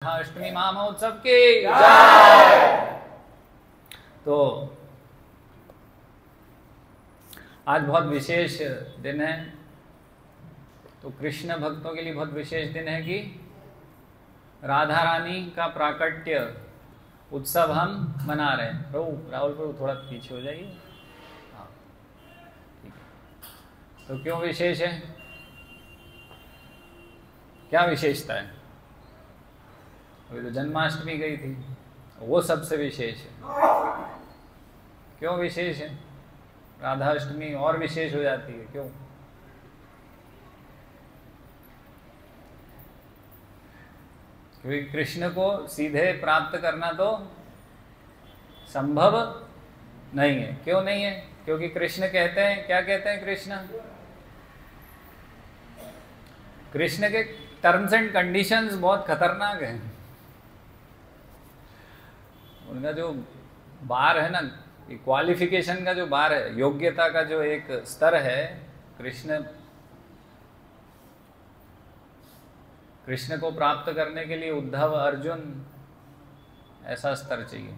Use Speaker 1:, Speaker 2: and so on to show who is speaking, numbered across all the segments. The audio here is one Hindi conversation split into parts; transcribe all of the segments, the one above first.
Speaker 1: अष्टमी महामहोत्सव की जय। तो आज बहुत विशेष दिन है। तो कृष्ण भक्तों के लिए बहुत विशेष दिन है कि राधा रानी का प्राकट्य उत्सव हम मना रहे हैं। राहुल प्रभु थोड़ा पीछे हो जाइए। हाँ ठीक है। तो क्यों विशेष है, क्या विशेषता है? अभी तो जन्माष्टमी गई थी, वो सबसे विशेष है। क्यों विशेष है? राधा अष्टमी और विशेष हो जाती है, क्यों? क्योंकि कृष्ण को सीधे प्राप्त करना तो संभव नहीं है। क्यों नहीं है? क्योंकि कृष्ण कहते हैं, क्या कहते हैं कृष्ण के टर्म्स एंड कंडीशंस बहुत खतरनाक हैं। उनका जो बार है ना, क्वालिफिकेशन का जो बार है, योग्यता का जो एक स्तर है, कृष्ण को प्राप्त करने के लिए उद्धव अर्जुन ऐसा स्तर चाहिए।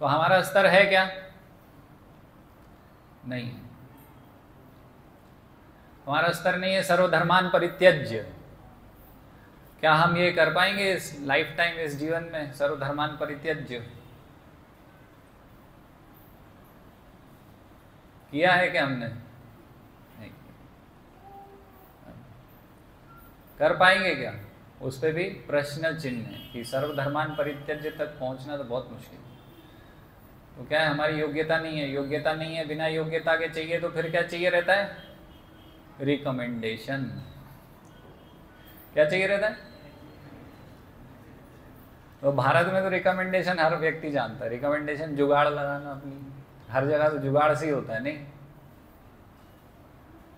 Speaker 1: तो हमारा स्तर है क्या? नहीं, हमारा स्तर नहीं है सर्वधर्मान परित्यज्य। क्या हम ये कर पाएंगे इस लाइफ टाइम, इस जीवन में, सर्वधर्मान परित्यज्य? किया है क्या हमने? नहीं। कर पाएंगे क्या? उस पर भी प्रश्न चिन्ह है कि सर्वधर्मान परित्यज्य तक पहुंचना तो बहुत मुश्किल है। तो क्या है, हमारी योग्यता नहीं है। योग्यता नहीं है, बिना योग्यता के चाहिए तो फिर क्या चाहिए रहता है? रिकमेंडेशन। क्या चाहिए रहता है? तो भारत में तो रिकमेंडेशन हर व्यक्ति जानता है। रिकमेंडेशन जुगाड़ लगाना, अपनी हर जगह तो जुगाड़ से ही होता है। नहीं,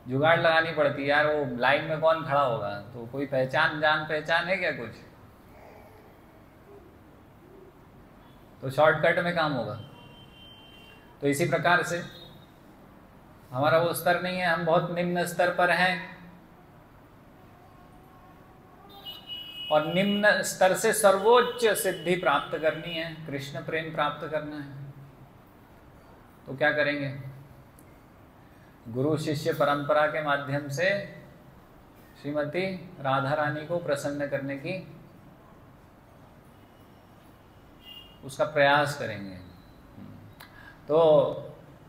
Speaker 1: जुगाड़ लगानी पड़ती है यार। वो लाइन में कौन खड़ा होगा, तो कोई पहचान, जान पहचान है क्या कुछ? तो शॉर्टकट में काम होगा। तो इसी प्रकार से हमारा वो स्तर नहीं है, हम बहुत निम्न स्तर पर हैं। और निम्न स्तर से सर्वोच्च सिद्धि प्राप्त करनी है, कृष्ण प्रेम प्राप्त करना है। तो क्या करेंगे? गुरु शिष्य परंपरा के माध्यम से श्रीमती राधा रानी को प्रसन्न करने की उसका प्रयास करेंगे। तो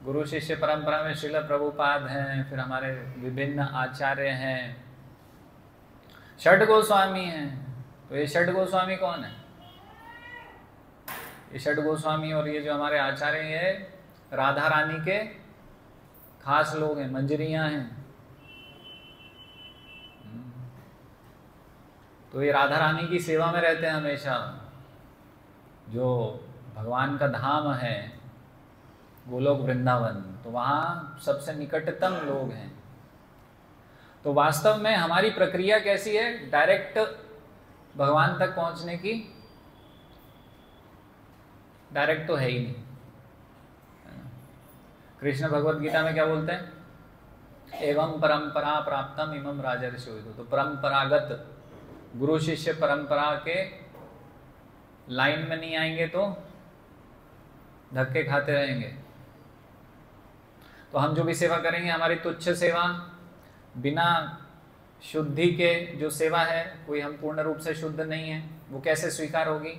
Speaker 1: गुरु शिष्य परंपरा में श्रील प्रभुपाद हैं, फिर हमारे विभिन्न आचार्य हैं, षड गोस्वामी हैं। तो ये षड गोस्वामी कौन है? ये षड गोस्वामी और ये जो हमारे आचार्य हैं, राधा रानी के खास लोग हैं, मंजरियां हैं। तो ये राधा रानी की सेवा में रहते हैं हमेशा। जो भगवान का धाम है गोलोक वृंदावन, तो वहाँ सबसे निकटतम लोग हैं। तो वास्तव में हमारी प्रक्रिया कैसी है? डायरेक्ट भगवान तक पहुंचने की डायरेक्ट तो है ही नहीं। कृष्ण भगवद गीता में क्या बोलते हैं? एवं परंपरा प्राप्तम इमं राजर्षि। तो परंपरागत गुरु शिष्य परंपरा के लाइन में नहीं आएंगे तो धक्के खाते रहेंगे। तो हम जो भी सेवा करेंगे, हमारी तुच्छ सेवा, बिना शुद्धि के जो सेवा है, कोई हम पूर्ण रूप से शुद्ध नहीं है, वो कैसे स्वीकार होगी?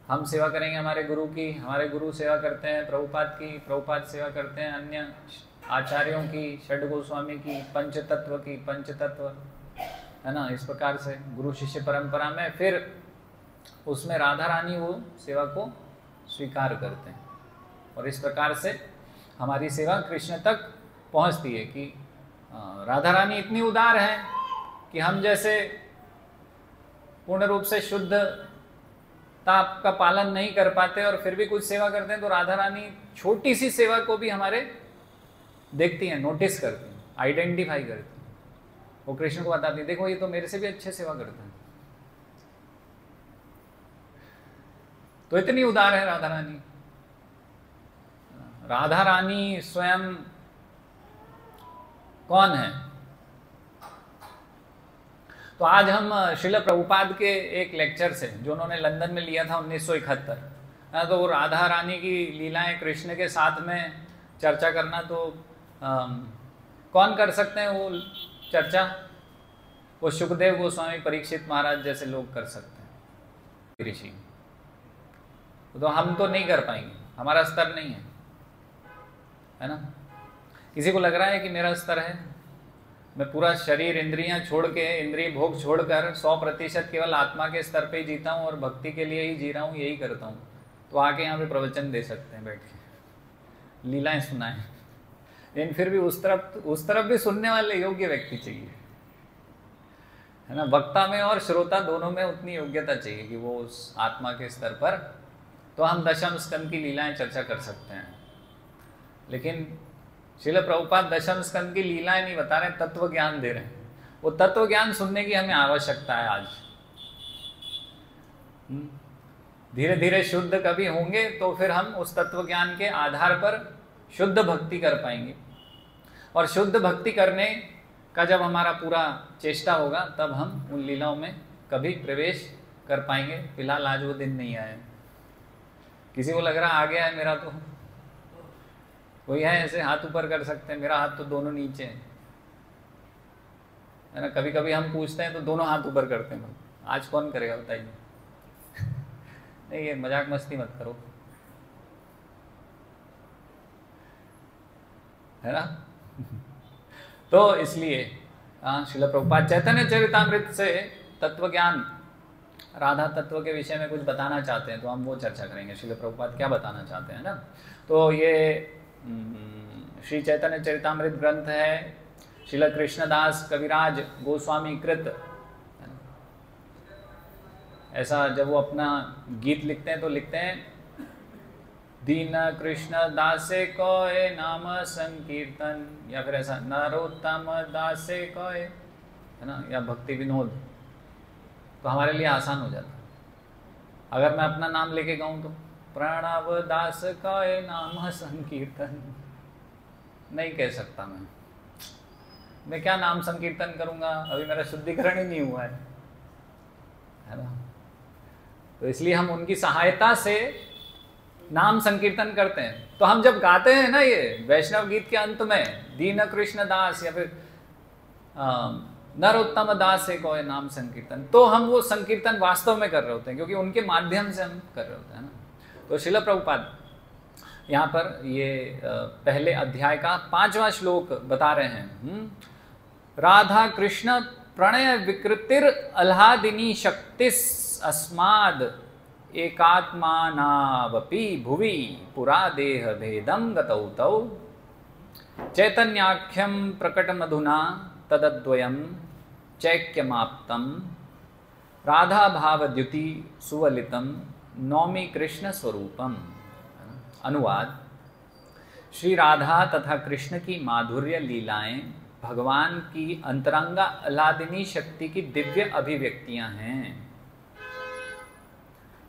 Speaker 1: हम सेवा करेंगे हमारे गुरु की, हमारे गुरु सेवा करते हैं प्रभुपाद की, प्रभुपाद सेवा करते हैं अन्य आचार्यों की, षड गोस्वामी की, पंचतत्व की, पंचतत्व है ना। इस प्रकार से गुरु शिष्य परंपरा में फिर उसमें राधा रानी वो सेवा को स्वीकार करते हैं। और इस प्रकार से हमारी सेवा कृष्ण तक पहुंचती है कि राधा रानी इतनी उदार है कि हम जैसे पूर्ण रूप से शुद्धता का पालन नहीं कर पाते और फिर भी कुछ सेवा करते हैं, तो राधा रानी छोटी सी सेवा को भी हमारे देखती हैं, नोटिस करती हैं, आइडेंटिफाई करती हैं। वो कृष्ण को बताती है, देखो ये तो मेरे से भी अच्छे सेवा करते हैं। तो इतनी उदार है राधा रानी। राधा रानी स्वयं कौन है? तो आज हम श्रील प्रभुपाद के एक लेक्चर से, जो उन्होंने लंदन में लिया था 1971, तो वो राधा रानी की लीलाएं कृष्ण के साथ में चर्चा करना, तो कौन कर सकते हैं वो चर्चा? वो सुखदेव गोस्वामी, परीक्षित महाराज जैसे लोग कर सकते हैं, ऋषि। तो हम तो नहीं कर पाएंगे, हमारा स्तर नहीं है ना। किसी को लग रहा है कि मेरा स्तर है, मैं पूरा शरीर इंद्रियां छोड़ के, इंद्रिय भोग छोड़कर 100% केवल आत्मा के स्तर पे ही जीता हूँ और भक्ति के लिए ही जी रहा हूँ, यही करता हूँ, तो आके यहाँ पे प्रवचन दे सकते हैं बैठ के, लीलाएं सुनाएं। लेकिन फिर भी उस तरफ भी सुनने वाले योग्य व्यक्ति चाहिए, है ना। वक्ता में और श्रोता दोनों में उतनी योग्यता चाहिए कि वो उस आत्मा के स्तर पर, तो हम दशम स्कंद की लीलाएं चर्चा कर सकते हैं। लेकिन श्रील प्रभुपाद दशम स्कंद की लीलाएं नहीं बता रहे, तत्व ज्ञान दे रहे हैं। वो तत्व ज्ञान सुनने की हमें आवश्यकता है आज। धीरे धीरे शुद्ध कभी होंगे तो फिर हम उस तत्व ज्ञान के आधार पर शुद्ध भक्ति कर पाएंगे, और शुद्ध भक्ति करने का जब हमारा पूरा चेष्टा होगा तब हम उन लीलाओं में कभी प्रवेश कर पाएंगे। फिलहाल आज वो दिन नहीं आए। किसी को लग रहा आ गया है मेरा, तो कोई है ऐसे हाथ ऊपर कर सकते हैं? मेरा हाथ तो दोनों नीचे है ना। कभी कभी हम पूछते हैं तो दोनों हाथ ऊपर करते हैं। आज कौन करेगा बताइए? नहीं, ये मजाक मस्ती मत करो, है ना। तो इसलिए श्रील प्रभुपाद चैतन्य चरितामृत से तत्व ज्ञान, राधा तत्व के विषय में कुछ बताना चाहते हैं, तो हम वो चर्चा करेंगे। श्रील प्रभुपाद क्या बताना चाहते हैं ना। तो ये श्री चैतन्य चरितामृत ग्रंथ है, श्रील कृष्णदास कविराज गोस्वामी कृत। ऐसा जब वो अपना गीत लिखते हैं तो लिखते हैं, दीन कृष्ण दासे कोय नाम संकीर्तन, या फिर ऐसा नरोत्तम दासे कोय, है ना, या भक्ति विनोद। तो हमारे लिए आसान हो जाता। अगर मैं अपना नाम लेके गाऊं तो प्रणव दास कोय नाम संकीर्तन, नहीं कह सकता मैं क्या नाम संकीर्तन करूंगा? अभी मेरा शुद्धिकरण ही नहीं हुआ है ना। तो इसलिए हम उनकी सहायता से नाम संकीर्तन करते हैं। तो हम जब गाते हैं ना ये वैष्णव गीत के अंत में दीन कृष्ण दास या फिर नरोत्तम दास से कोई नाम संकीर्तन, तो हम वो संकीर्तन वास्तव में कर रहे होते हैं, क्योंकि उनके माध्यम से हम कर रहे होते हैं ना। तो श्रील प्रभुपाद यहाँ पर ये पहले अध्याय का 5वां श्लोक बता रहे हैं। राधा कृष्ण प्रणय विकृतिर अल्हादिनी शक्तिस अस्माद एकात्मानावपि भुवि पुरा देह भेदम गतौ तौ चैतन्याख्यम प्रकटमधुना तदद्वयम चैक्यमाप्तम राधा भाव द्युति सुवलितम नौमी कृष्ण स्वरूपम। अनुवाद: श्री राधा तथा कृष्ण की माधुर्य लीलाएं भगवान की अंतरंगा अल्हादिनी शक्ति की दिव्य अभिव्यक्तियां हैं।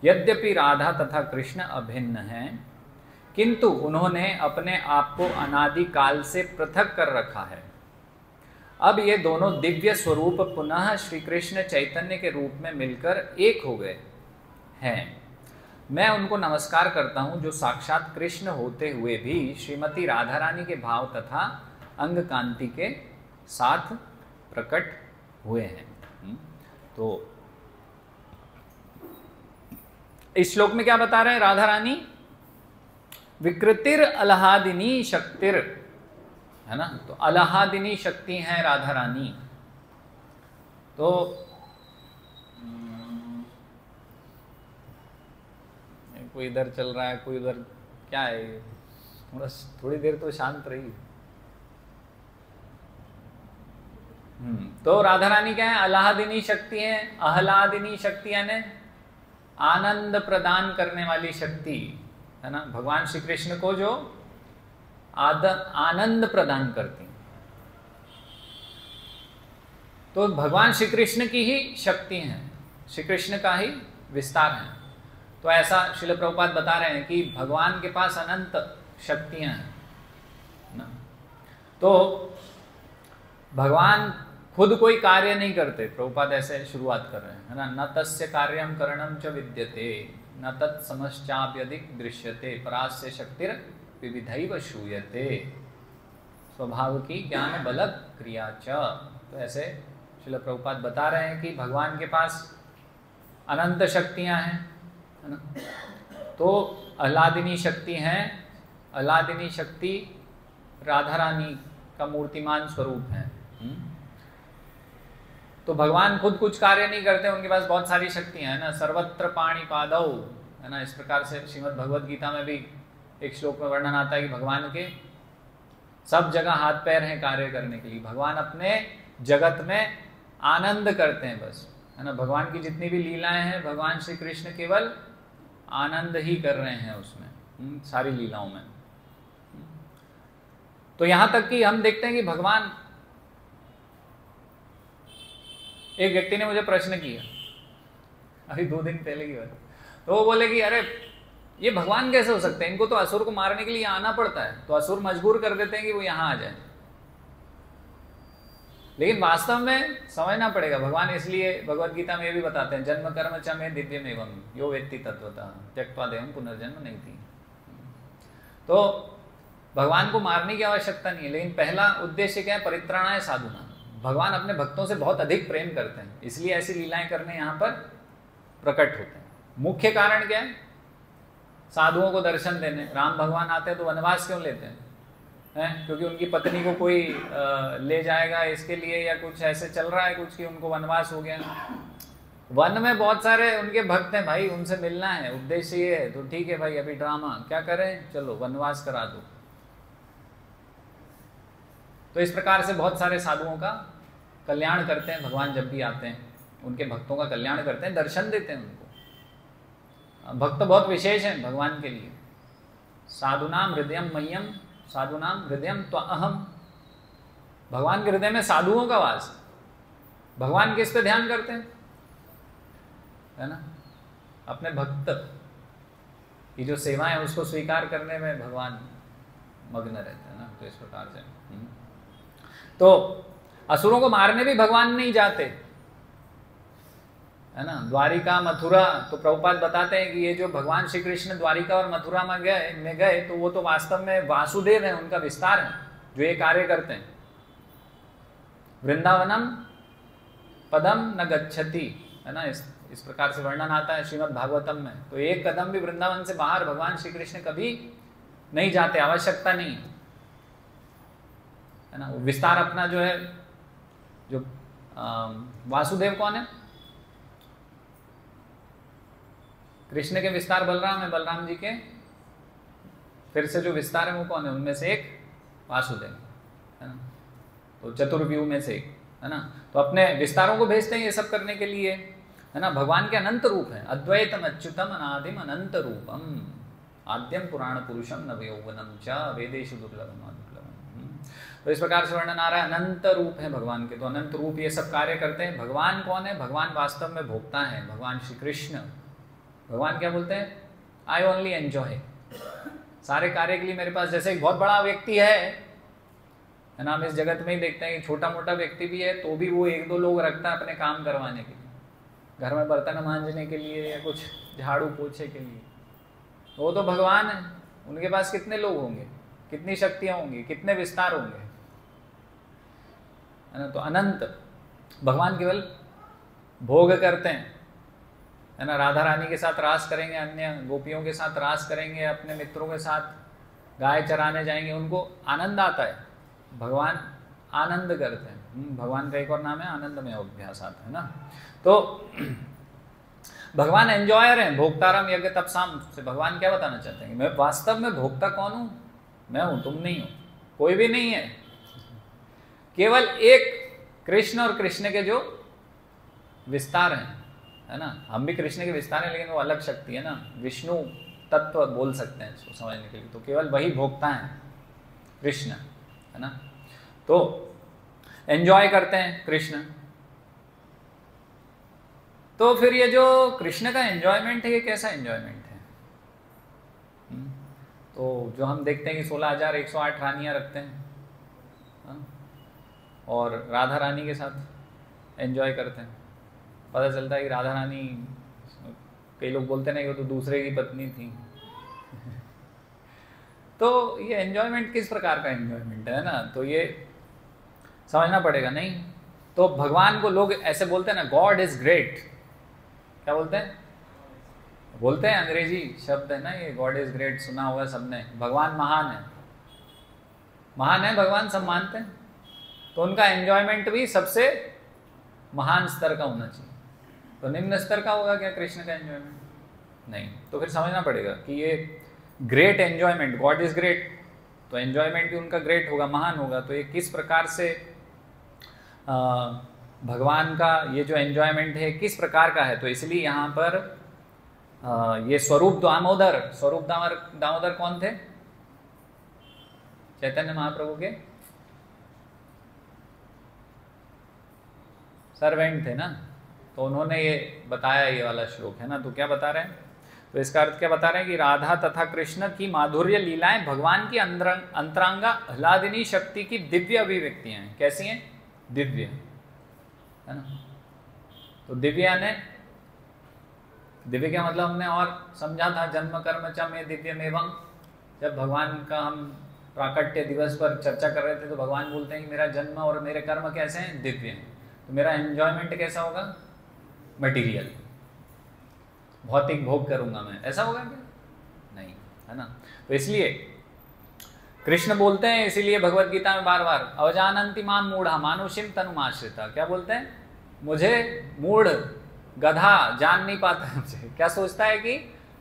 Speaker 1: यद्यपि राधा तथा कृष्ण अभिन्न हैं, किंतु उन्होंने अपने आप को अनादि काल से पृथक कर रखा है। अब ये दोनों दिव्य स्वरूप पुनः श्री कृष्ण चैतन्य के रूप में मिलकर एक हो गए हैं। मैं उनको नमस्कार करता हूँ जो साक्षात कृष्ण होते हुए भी श्रीमती राधा रानी के भाव तथा अंग कांति के साथ प्रकट हुए हैं। तो इस श्लोक में क्या बता रहे हैं? राधा रानी विकृतिर अल्हादिनी शक्तिर, है ना। तो अल्हादिनी शक्ति है राधा रानी। तो कोई इधर चल रहा है, कोई उधर, क्या है? थोड़ी देर तो शांत रही। तो राधा रानी क्या है? अल्हादिनी शक्ति है। अहलादिनी शक्ति यानी आनंद प्रदान करने वाली शक्ति, है ना। भगवान श्री कृष्ण को जो आनंद प्रदान करती, तो भगवान श्री कृष्ण की ही शक्ति है, श्री कृष्ण का ही विस्तार है। तो ऐसा श्रील प्रभुपाद बता रहे हैं कि भगवान के पास अनंत शक्तियां हैं ना। तो भगवान खुद कोई कार्य नहीं करते, प्रभुपाद ऐसे शुरुआत कर रहे हैं, है ना। न तस्य कार्यम करणम च विद्यते न तत्समश्चाप्यधिक दृश्यते परास्य शक्तिर विविधैव श्रूयते स्वभाव की ज्ञान बल क्रिया च। तो ऐसे श्रील प्रभुपाद बता रहे हैं कि भगवान के पास अनंत शक्तियां हैं, है ना। तो आह्लादिनी शक्ति हैं, आह्लादिनी शक्ति राधा रानी का मूर्तिमान स्वरूप है। तो भगवान खुद कुछ कार्य नहीं करते, उनके पास बहुत सारी शक्तियां हैं ना। सर्वत्र पाणि पादौ, है ना। इस प्रकार से श्रीमद् भगवद गीता में भी एक श्लोक में वर्णन आता है कि भगवान के सब जगह हाथ पैर हैं कार्य करने के लिए। भगवान अपने जगत में आनंद करते हैं बस, है ना। भगवान की जितनी भी लीलाएं हैं, भगवान श्री कृष्ण केवल आनंद ही कर रहे हैं उसमें, सारी लीलाओं में। तो यहां तक कि हम देखते हैं कि भगवान, एक व्यक्ति ने मुझे प्रश्न किया अभी 2 दिन पहले की बात, तो वो बोले कि अरे ये भगवान कैसे हो सकते हैं, इनको तो असुर को मारने के लिए आना पड़ता है, तो असुर मजबूर कर देते हैं कि वो यहां आ जाए। लेकिन वास्तव में समझना पड़ेगा, भगवान इसलिए भगवद गीता में ये भी बताते हैं, जन्म कर्म च मे दिव्यम एवं यो वेत्ति तत्वतः त्यक्त्वा देहं पुनर्जन्म नहीं थी। तो भगवान को मारने की आवश्यकता नहीं है, लेकिन पहला उद्देश्य क्या है, परित्राणाय साधुना। भगवान अपने भक्तों से बहुत अधिक प्रेम करते हैं, इसलिए ऐसी लीलाएं करने यहाँ पर प्रकट होते हैं। मुख्य कारण क्या है, साधुओं को दर्शन देने। राम भगवान आते हैं तो वनवास क्यों लेते हैं, क्योंकि उनकी पत्नी को कोई ले जाएगा इसके लिए, या कुछ ऐसे चल रहा है कुछ कि उनको वनवास हो गया। वन में बहुत सारे उनके भक्त हैं भाई, उनसे मिलना है, उद्देश्य ये है, तो ठीक है भाई अभी ड्रामा क्या करें, चलो वनवास करा दो। तो इस प्रकार से बहुत सारे साधुओं का कल्याण करते हैं भगवान, जब भी आते हैं उनके भक्तों का कल्याण करते हैं, दर्शन देते हैं उनको। भक्त बहुत विशेष हैं भगवान के लिए। साधुनाम हृदयम मह्यम साधुनाम हृदयम त्वअहम। भगवान के हृदय में साधुओं का वास। भगवान किस पे ध्यान करते हैं, है ना, अपने भक्त की जो सेवा है उसको स्वीकार करने में भगवान मग्न रहते हैं ना। तो इस प्रकार से तो असुरों को मारने भी भगवान नहीं जाते, है ना। द्वारिका मथुरा, तो प्रभुपाद बताते हैं कि ये जो भगवान श्री कृष्ण द्वारिका और मथुरा में गए तो वो तो वास्तव में वासुदेव है, उनका विस्तार है जो ये कार्य करते हैं। वृंदावनम पदम न गच्छति, है ना। इस प्रकार से वर्णन आता है श्रीमद् भागवतम में। तो एक कदम भी वृंदावन से बाहर भगवान श्री कृष्ण कभी नहीं जाते, आवश्यकता नहीं, है ना। विस्तार अपना जो है, जो वासुदेव कौन है, कृष्ण के विस्तार बलराम है, बलराम जी के फिर से जो विस्तार है वो कौन है, उनमें से एक वासुदेव, है ना। तो चतुर्व्यूह में से एक, है ना। तो अपने विस्तारों को भेजते हैं ये सब करने के लिए, है ना। भगवान के अनंत रूप है, अद्वैतम अच्युतम अनादिम अनंत रूपम आद्यम पुराण पुरुषम नवयौवनम च वेदेषु दुर्लभम दुर्लभम। तो इस प्रकार से वर्णन आ रहा है, अनंत रूप है भगवान के। तो अनंत रूप ये सब कार्य करते हैं। भगवान कौन है, भगवान वास्तव में भोक्ता है, भगवान श्री कृष्ण। भगवान क्या बोलते हैं, आई ओनली एंजॉय। सारे कार्य के लिए मेरे पास, जैसे एक बहुत बड़ा व्यक्ति है ना, हम इस जगत में ही देखते हैं कि छोटा मोटा व्यक्ति भी है तो भी वो 1-2 लोग रखता है अपने काम करवाने के लिए, घर में बर्तन मांजने के लिए या कुछ झाड़ू पोछे के लिए। वो तो भगवान है, उनके पास कितने लोग होंगे, कितनी शक्तियां होंगी, कितने विस्तार होंगे, है ना। तो अनंत भगवान केवल भोग करते हैं, है ना। राधा रानी के साथ रास करेंगे, अन्य गोपियों के साथ रास करेंगे, अपने मित्रों के साथ गाय चराने जाएंगे, उनको आनंद आता है। भगवान आनंद करते हैं। भगवान का एक और नाम है आनंदमय अभ्यासात, है ना। तो भगवान एंजॉयर हैं, भोक्तारम यज्ञ तपसाम से भगवान क्या बताना चाहते हैं कि मैं वास्तव में भोक्ता कौन हूं, मैं हूं, तुम नहीं हो, कोई भी नहीं है। केवल एक कृष्ण और कृष्ण के जो विस्तार हैं, है ना। हम भी कृष्ण के विस्तार हैं, लेकिन वो अलग शक्ति है ना, विष्णु तत्व बोल सकते हैं इसको समझने के लिए। तो केवल वही भोक्ता है कृष्ण, है ना। तो एंजॉय करते हैं कृष्ण। तो फिर ये जो कृष्ण का एंजॉयमेंट है, ये कैसा एंजॉयमेंट है। तो जो हम देखते हैं कि 16,108 रानियां रखते हैं, और राधा रानी के साथ एंजॉय करते हैं। पता चलता है कि राधा रानी, कई लोग बोलते हैं ना कि वो तो दूसरे की पत्नी थी। तो ये एंजॉयमेंट किस प्रकार का एंजॉयमेंट है ना, तो ये समझना पड़ेगा। नहीं तो भगवान को लोग ऐसे बोलते हैं ना, गॉड इज ग्रेट। क्या बोलते हैं? बोलते हैं, अंग्रेजी शब्द है ना ये, गॉड इज ग्रेट, सुना होगा सबने। भगवान महान है, महान है भगवान, सब मानते हैं। तो उनका एंजॉयमेंट भी सबसे महान स्तर का होना चाहिए। तो निम्न स्तर का होगा क्या कृष्ण का एंजॉयमेंट? नहीं। तो फिर समझना पड़ेगा कि ये great enjoyment, God is great, तो एंजॉयमेंट भी उनका ग्रेट होगा, महान होगा। तो ये किस प्रकार से भगवान का ये जो एंजॉयमेंट है किस प्रकार का है, तो इसलिए यहाँ पर ये स्वरूप दामोदर, स्वरूप दामोदर कौन थे? चैतन्य महाप्रभु के सर्वेंट थे ना, तो उन्होंने ये बताया, ये वाला श्लोक है ना। तो क्या बता रहे हैं? तो इसका अर्थ क्या बता रहे हैं कि राधा तथा कृष्ण की माधुर्य लीलाएं भगवान की अंतरांगा आह्लादिनी शक्ति की दिव्य अभिव्यक्तियां हैं। कैसी हैं? दिव्य, है ना। तो दिव्य ने, दिव्य का मतलब हमने और समझा था, जन्म कर्म च में दिव्यम एवं। जब भगवान का हम प्राकट्य दिवस पर चर्चा कर रहे थे तो भगवान बोलते हैं कि मेरा जन्म और मेरे कर्म कैसे हैं? दिव्य हैं। तो मेरा एंजॉयमेंट कैसा होगा? मटीरियल, भौतिक भोग करूंगा मैं, ऐसा होगा क्या? नहीं, है ना। तो इसलिए कृष्ण बोलते हैं, इसीलिए भगवत गीता में बार बार अवजानन्ति माम मूढ़ा मानुषिम तनुमाश्रिता। क्या बोलते हैं? मुझे मूढ़, गधा जान नहीं पाता है मुझे। क्या सोचता है कि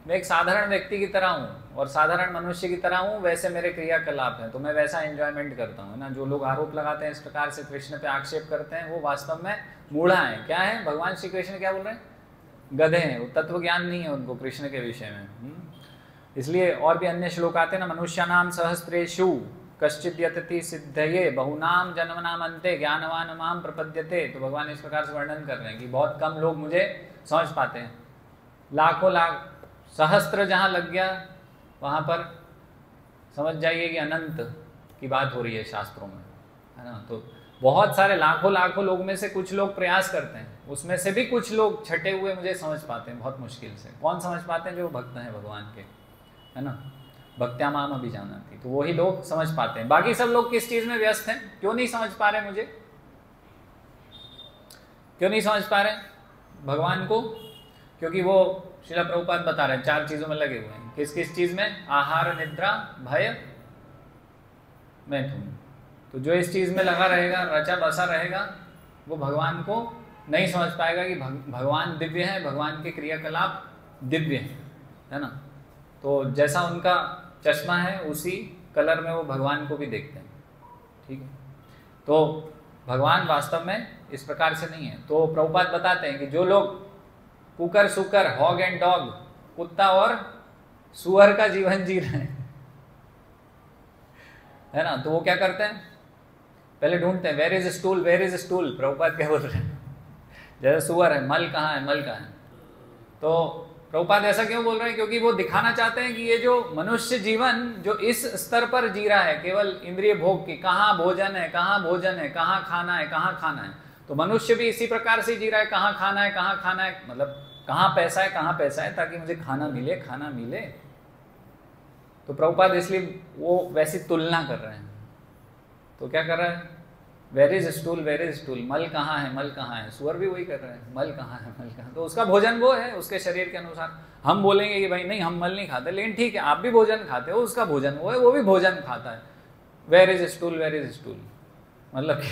Speaker 1: मैं एक साधारण व्यक्ति की तरह हूँ और साधारण मनुष्य की तरह हूँ, वैसे मेरे क्रियाकलाप हैं, तो मैं वैसा एंजॉयमेंट करता हूँ ना। जो लोग आरोप लगाते हैं इस प्रकार से, कृष्ण पे आक्षेप करते हैं, वो वास्तव में मूढ़ा है। क्या है? भगवान श्री कृष्ण क्या बोल रहे हैं? गधे हैं, वो तत्व ज्ञान नहीं है उनको कृष्ण के विषय में। इसलिए और भी अन्य श्लोक आते हैं ना, मनुष्यानाम सहस्त्रेषु कश्चित् यतति सिद्धये बहुनाम जन्मनाम अन्ते ज्ञानवान माम प्रपद्यते। तो भगवान इस प्रकार से वर्णन कर रहे हैं कि बहुत कम लोग मुझे समझ पाते हैं। लाखों लाख, सहस्त्र जहाँ लग गया वहाँ पर समझ जाइए कि अनंत की बात हो रही है शास्त्रों में, है ना। तो बहुत सारे लाखों लाखों लोग में से कुछ लोग प्रयास करते हैं, उसमें से भी कुछ लोग छटे हुए मुझे समझ पाते हैं बहुत मुश्किल से। कौन समझ पाते हैं? जो भक्त हैं भगवान के, है ना। भक्त्या माम अभिजानाति, तो वही लोग समझ पाते हैं। बाकी सब लोग किस चीज में व्यस्त हैं? क्यों नहीं समझ पा रहे मुझे? क्यों नहीं समझ पा रहे भगवान को? क्योंकि वो श्रील प्रभुपाद बता रहे हैं 4 चीजों में लगे हुए हैं। किस किस चीज में? आहार, निद्रा, भय, मैथुन। तो जो इस चीज में लगा रहेगा, रचा बसा रहेगा, वो भगवान को नहीं समझ पाएगा कि भगवान दिव्य है, भगवान के क्रियाकलाप दिव्य है ना। तो जैसा उनका चश्मा है उसी कलर में वो भगवान को भी देखते हैं, ठीक है। तो भगवान वास्तव में इस प्रकार से नहीं है। तो प्रभुपाद बताते हैं कि जो लोग कुकर सुकर, हॉग एंड डॉग, कुत्ता और सुअर का जीवन जी रहे हैं, है ना, तो वो क्या करते हैं? पहले ढूंढते हैं, where is stool, where is stool. Prabhupada क्या बोल रहे हैं? जैसे सुअर है, मल कहाँ है, मल कहाँ है। तो प्रभुपाद ऐसा क्यों बोल रहे हैं? क्योंकि वो दिखाना चाहते हैं कि ये जो मनुष्य जीवन जो इस स्तर पर जी रहा है, केवल इंद्रिय भोग की, कहाँ भोजन है, कहाँ भोजन है, कहाँ खाना है, कहाँ खाना है, तो मनुष्य भी इसी प्रकार से जी रहा है, कहाँ खाना है, कहाँ खाना है, मतलब कहाँ पैसा है, कहाँ पैसा है, ताकि मुझे खाना मिले, खाना मिले। तो प्रभुपाद इसलिए वो वैसी तुलना कर रहे हैं। तो क्या कर रहा है? Where is stool, where is stool, मल कहाँ है, मल कहाँ है। सुअर भी वही कर रहे हैं, मल कहाँ है, मल कहाँ। तो उसका भोजन वो है, उसके शरीर के अनुसार। हम बोलेंगे कि भाई नहीं, हम मल नहीं खाते, लेकिन ठीक है, आप भी भोजन खाते हो, उसका भोजन वो है, वो भी भोजन खाता है। Where is stool, where is stool, मतलब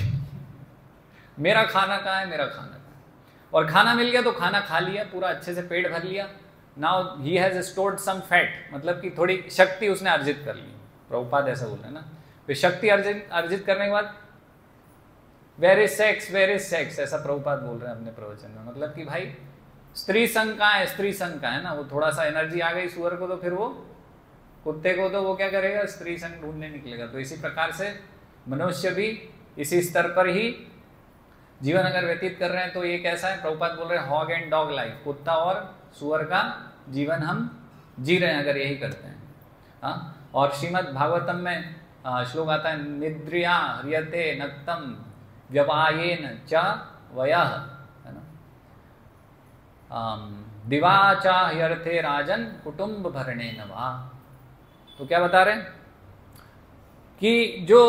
Speaker 1: मेरा खाना कहाँ है, मेरा खाना कहाँ है। और खाना मिल गया तो खाना खा लिया, पूरा अच्छे से पेट भर लिया। Now he has stored some fat, मतलब कि थोड़ी शक्ति उसने अर्जित कर ली। प्रभुपाद ऐसा बोल रहे हैं ना। फिर शक्ति अर्जित करने के बाद where is sex, where is sex, ऐसा प्रभुपाद बोल रहे हैं अपने प्रवचन में। मतलब कि भाई स्त्री संग कहाँ है, स्त्री संग कहाँ है ना। वो थोड़ा सा एनर्जी आ गई सुअर को, तो फिर वो कुत्ते को, तो वो क्या करेगा? स्त्री संग ढूंढने निकलेगा। तो इसी प्रकार से मनुष्य भी इसी स्तर पर ही जीवन अगर व्यतीत कर रहे हैं, तो ये कैसा है? प्रभुपाद बोल रहे हैं हॉग एंड डॉग लाइफ, कुत्ता और सुअर का जीवन हम जी रहे हैं अगर यही करते हैं। हाँ, और श्रीमद् भागवतम में श्लोक आता है, निद्रिया ह्रियते नक्तम व्यवायेन च वयः, है ना। दिवाचा ह्यर्थे राजन कुटुंब भरणेन वा। तो क्या बता रहे हैं कि जो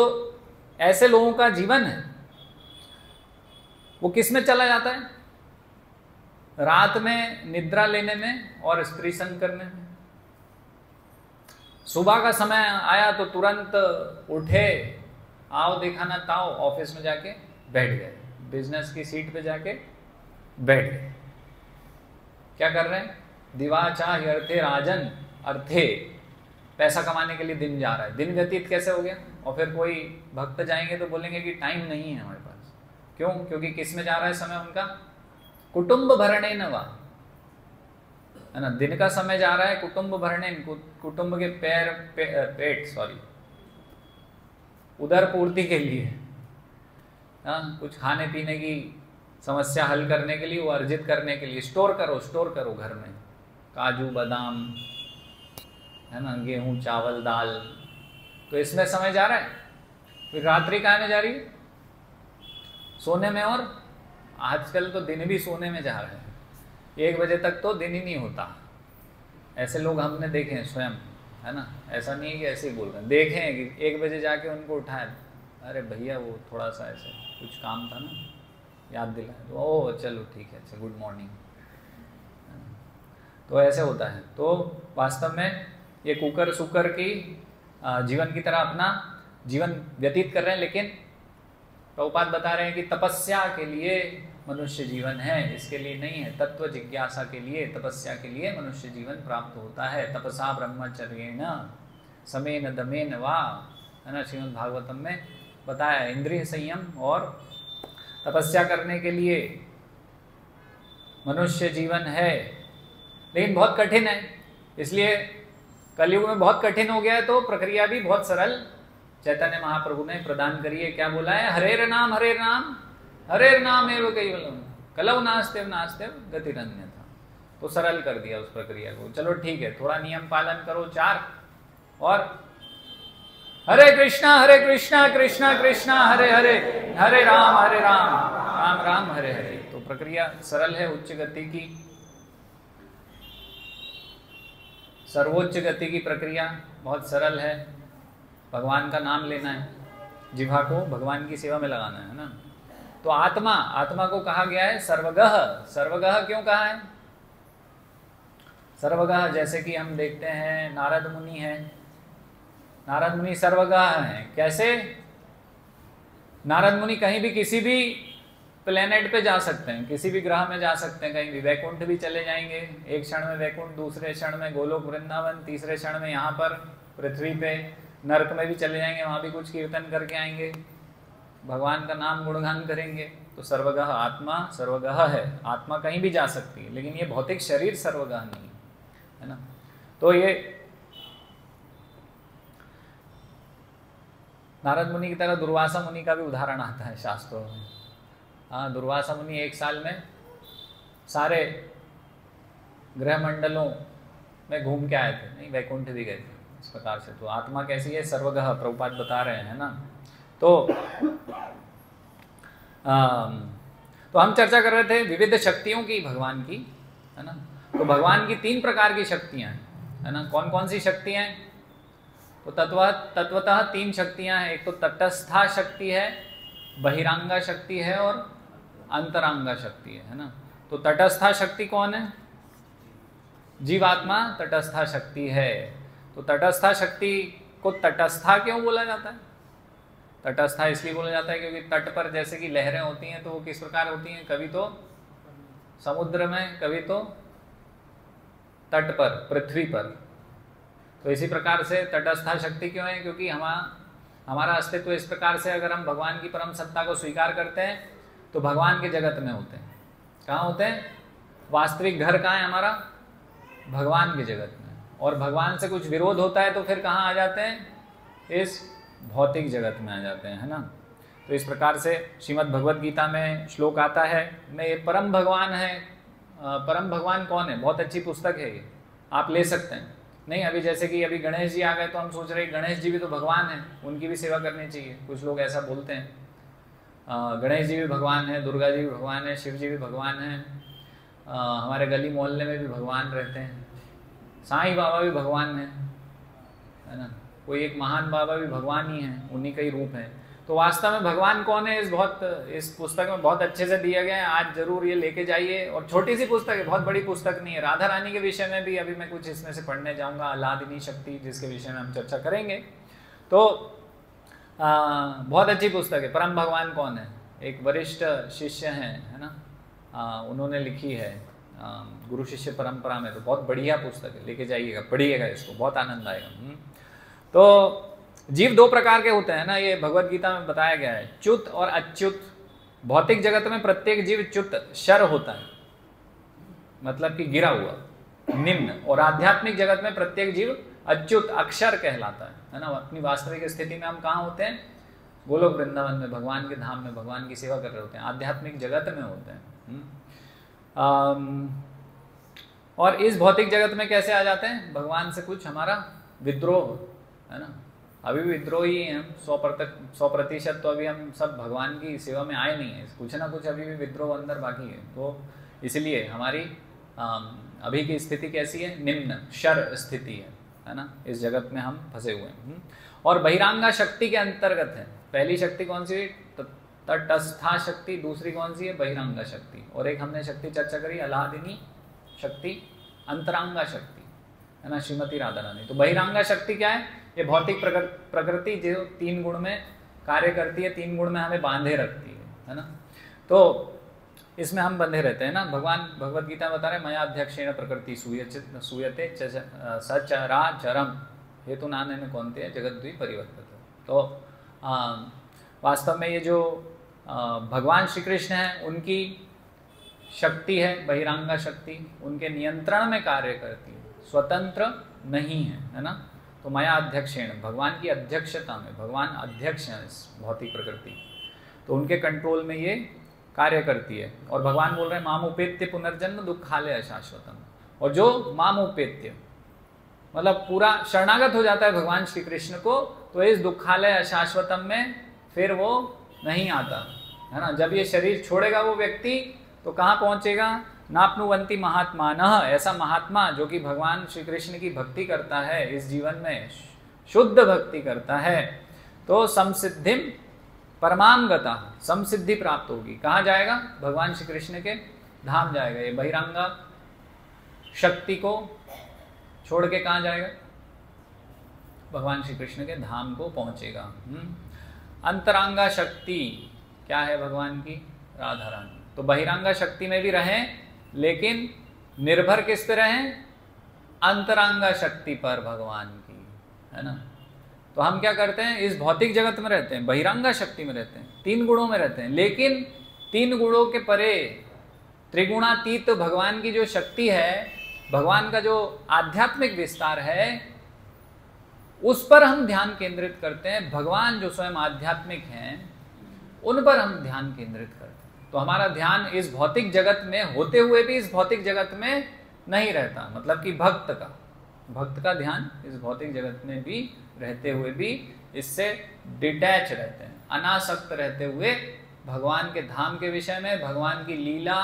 Speaker 1: ऐसे लोगों का जीवन है वो किस में चला जाता है? रात में निद्रा लेने में और स्त्री संग करने में। सुबह का समय आया तो तुरंत उठे, आओ देखा ना ताओ, ऑफिस में जाके बैठ गए, बिजनेस की सीट पे जाके बैठ गए। क्या कर रहे हैं? दिवाचा अर्थे राजन, अर्थे पैसा कमाने के लिए दिन जा रहा है। दिन व्यतीत कैसे हो गया? और फिर कोई भक्त जाएंगे तो बोलेंगे कि टाइम नहीं है हमारे पास। क्यों? क्योंकि किस में जा रहा है समय उनका? कुटुंब भरणेन वा, है ना। दिन का समय जा रहा है कुटुंब भरणेन, कुटुंब के पेट सॉरी उदर पूर्ति के लिए, हाँ, कुछ खाने पीने की समस्या हल करने के लिए, वो अर्जित करने के लिए स्टोर करो घर में, काजू बादाम, है ना, गेहूं चावल दाल। तो इसमें समय जा रहा है। फिर रात्रि कहाँ में जा रही है? सोने में। और आजकल तो दिन भी सोने में जा रहे हैं। 1 बजे तक तो दिन ही नहीं होता। ऐसे लोग हमने देखे हैं स्वयं, है ना। ऐसा नहीं है कि ऐसे ही बोल रहे हैं, देखे हैं कि 1 बजे जाके उनको उठाए, अरे भैया वो थोड़ा सा ऐसे कुछ काम था ना, याद दिलाए, तो ओह चलो ठीक है, अच्छा गुड मॉर्निंग। तो ऐसे होता है। तो वास्तव में ये कुकर सुकर की जीवन की तरह अपना जीवन व्यतीत कर रहे हैं। लेकिन प्रभुपाद बता रहे हैं कि तपस्या के लिए मनुष्य जीवन है, इसके लिए नहीं है। तत्व जिज्ञासा के लिए, तपस्या के लिए मनुष्य जीवन प्राप्त होता है। तपसा ब्रह्मचर्येण समेन दमेन वा, है ना। श्रीमद् भागवतम में बताया इंद्रिय संयम और तपस्या करने के लिए मनुष्य जीवन है। लेकिन बहुत कठिन है, इसलिए कलयुग में बहुत कठिन हो गया है। तो प्रक्रिया भी बहुत सरल चैतन्य महाप्रभु ने प्रदान करी है। क्या बोला है? हरेर नाम एव केवलम कलौ नास्तेव गतिरन्यथा। तो सरल कर दिया उस प्रक्रिया को। चलो ठीक है, थोड़ा नियम पालन करो 4, और हरे कृष्णा कृष्णा कृष्णा हरे हरे, हरे राम राम राम हरे हरे। तो प्रक्रिया सरल है, उच्च गति की, सर्वोच्च गति की प्रक्रिया बहुत सरल है। भगवान का नाम लेना है, जिह्वा को भगवान की सेवा में लगाना है ना। तो आत्मा को कहा गया है सर्वगः। सर्वगः क्यों कहा है? सर्वगः जैसे कि हम देखते हैं नारद मुनि है, नारद मुनि सर्वगः हैं। कैसे? नारद मुनि कहीं भी किसी भी प्लेनेट पे जा सकते हैं, किसी भी ग्रह में जा सकते हैं, कहीं भी वैकुंठ भी चले जाएंगे। एक क्षण में वैकुंठ, दूसरे क्षण में गोलोक वृंदावन, तीसरे क्षण में यहाँ पर पृथ्वी पे, नरक में भी चले जाएंगे, वहाँ भी कुछ कीर्तन करके आएंगे, भगवान का नाम गुणगान करेंगे। तो सर्वगः, आत्मा सर्वगः है, आत्मा कहीं भी जा सकती है। लेकिन ये भौतिक शरीर सर्वगः नहीं है ना। तो ये नारद मुनि की तरह दुर्वासा मुनि का भी उदाहरण आता है शास्त्रों में। हाँ, दुर्वासा मुनि 1 साल में सारे ग्रह मंडलों में घूम के आए थे, नहीं वैकुंठ भी गए थे, इस प्रकार से। तो आत्मा कैसी है? सर्वगः, प्रभुपाद बता रहे हैं ना। तो हम चर्चा कर रहे थे विविध शक्तियों की भगवान की, है ना। तो भगवान की 3 प्रकार की शक्तियां हैं, है ना। कौन कौन सी शक्तियां हैं? तो तत्वतः 3 शक्तियां हैं। एक तो तटस्था शक्ति है, बहिरांगा शक्ति है और अंतरांगा शक्ति है ना। तो तटस्था शक्ति कौन है? जीवात्मा तटस्था शक्ति है। तो तटस्था शक्ति को तटस्था क्यों बोला जाता है? तटस्था इसलिए बोला जाता है क्योंकि तट पर जैसे कि लहरें होती हैं, तो वो किस प्रकार होती हैं? कभी तो समुद्र में, कभी तो तट पर, पृथ्वी पर। तो इसी प्रकार से तटस्था शक्ति क्यों है? क्योंकि हमारा अस्तित्व इस प्रकार से, अगर हम भगवान की परम सत्ता को स्वीकार करते हैं तो भगवान के जगत में होते हैं। कहाँ होते हैं? वास्तविक घर कहाँ है हमारा? भगवान के जगत में। और भगवान से कुछ विरोध होता है तो फिर कहाँ आ जाते हैं? इस भौतिक जगत में आ जाते हैं, है ना। तो इस प्रकार से श्रीमद् भगवद गीता में श्लोक आता है, मैं ये परम भगवान है। परम भगवान कौन है? बहुत अच्छी पुस्तक है ये, आप ले सकते हैं। नहीं, अभी जैसे कि अभी गणेश जी आ गए तो हम सोच रहे हैं गणेश जी भी तो भगवान हैं, उनकी भी सेवा करनी चाहिए। कुछ लोग ऐसा बोलते हैं। गणेश जी भी भगवान है, दुर्गा जी भी भगवान है, शिव जी भी भगवान है, हमारे गली मोहल्ले में भी भगवान रहते हैं, साईं बाबा भी भगवान है ना, कोई एक महान बाबा भी भगवान ही है, उन्हीं का ही रूप है। तो वास्तव में भगवान कौन है इस पुस्तक में बहुत अच्छे से दिया गया है। आज जरूर ये लेके जाइए। और छोटी सी पुस्तक है, बहुत बड़ी पुस्तक नहीं है। राधा रानी के विषय में भी अभी मैं कुछ इसमें से पढ़ने जाऊंगा, अलादिनी शक्ति, जिसके विषय में हम चर्चा करेंगे। तो बहुत अच्छी पुस्तक है। परम भगवान कौन है, एक वरिष्ठ शिष्य हैं, है ना, उन्होंने लिखी है गुरु शिष्य परंपरा में। तो बहुत बढ़िया पुस्तक है, लेके जाइएगा, पढ़िएगा इसको, बहुत आनंद आएगा। तो जीव दो प्रकार के होते हैं ना, ये भगवत गीता में बताया गया है, च्युत और अच्युत। भौतिक जगत में प्रत्येक जीव च्युत शर होता है, मतलब कि गिरा हुआ, निम्न। और आध्यात्मिक जगत में प्रत्येक जीव अच्युत, अक्षर कहलाता है ना। अपनी वास्तविक स्थिति में हम कहाँ होते हैं, गोलोक वृंदावन में, भगवान के धाम में, भगवान की सेवा कर रहे होते हैं, आध्यात्मिक जगत में होते हैं। और इस भौतिक जगत में कैसे आ जाते हैं, भगवान से कुछ हमारा विद्रोह, है ना। अभी भी विद्रोही हैं हम, 100% तो अभी हम सब भगवान की सेवा में आए नहीं है, कुछ ना कुछ अभी भी विद्रोह अंदर बाकी है। तो इसलिए हमारी अभी की स्थिति कैसी है, निम्न शर स्थिति है ना। इस जगत में हम फंसे हुए हैं। और बहिरांगा शक्ति के अंतर्गत है। पहली शक्ति कौन सी, तटस्था शक्ति, दूसरी कौन सी है, बहिरांगा शक्ति। और एक हमने शक्ति चर्चा करी, अलादिनी शक्ति, अंतरांगा शक्ति, है ना, श्रीमती राधा रानी। तो बहिरांगा शक्ति क्या है, ये भौतिक प्रकृति जो 3 गुण में कार्य करती है, 3 गुण में हमें बांधे रखती है ना। तो इसमें हम बंधे रहते हैं ना। भगवान भगवत गीता में बता रहे, मया अध्यक्षेण प्रकृति सूयते सचराचरम हेतु नाने में कौनते हैं जगद्द्वी परिवर्तते। तो वास्तव में ये जो भगवान श्री कृष्ण हैं, उनकी शक्ति है बहिरांगा शक्ति, उनके नियंत्रण में कार्य करती है, स्वतंत्र नहीं है ना। तो माया अध्यक्षेण, भगवान की अध्यक्षता में, भगवान अध्यक्ष हैं इस भौतिक प्रकृति, तो उनके कंट्रोल में ये कार्य करती है। और भगवान बोल रहे हैं माम उपेत्य पुनर्जन्म दुखालय अशाश्वतम। और जो माम उपेत्य मतलब पूरा शरणागत हो जाता है भगवान श्री कृष्ण को, तो इस दुखालय अशाश्वतम में फिर वो नहीं आता, है ना। जब ये शरीर छोड़ेगा वो व्यक्ति, तो कहाँ पहुंचेगा, नापनुवंती महात्मानः, ऐसा महात्मा जो कि भगवान श्री कृष्ण की भक्ति करता है, इस जीवन में शुद्ध भक्ति करता है, तो समसिद्धिम परमाम गता, समसिद्धि प्राप्त होगी। कहाँ जाएगा, भगवान श्री कृष्ण के धाम जाएगा। ये बहिरांगा शक्ति को छोड़ के कहाँ जाएगा, भगवान श्री कृष्ण के धाम को पहुंचेगा। अंतरांगा शक्ति क्या है भगवान की, राधा रानी। तो बहिरांगा शक्ति में भी रहें, लेकिन निर्भर किस पे रहें, अंतरांगा शक्ति पर भगवान की, है ना। तो हम क्या करते हैं, इस भौतिक जगत में रहते हैं, बहिरांगा शक्ति में रहते हैं, 3 गुणों में रहते हैं, लेकिन 3 गुणों के परे त्रिगुणातीत भगवान की जो शक्ति है, भगवान का जो आध्यात्मिक विस्तार है, उस पर हम ध्यान केंद्रित करते हैं। भगवान जो स्वयं आध्यात्मिक हैं, उन पर हम ध्यान केंद्रित करते हैं। तो हमारा ध्यान इस भौतिक जगत में होते हुए भी इस भौतिक जगत में नहीं रहता, मतलब कि भक्त का ध्यान इस भौतिक जगत में भी रहते हुए भी इससे डिटैच रहते हैं, अनासक्त रहते हुए भगवान के धाम के विषय में, भगवान की लीला,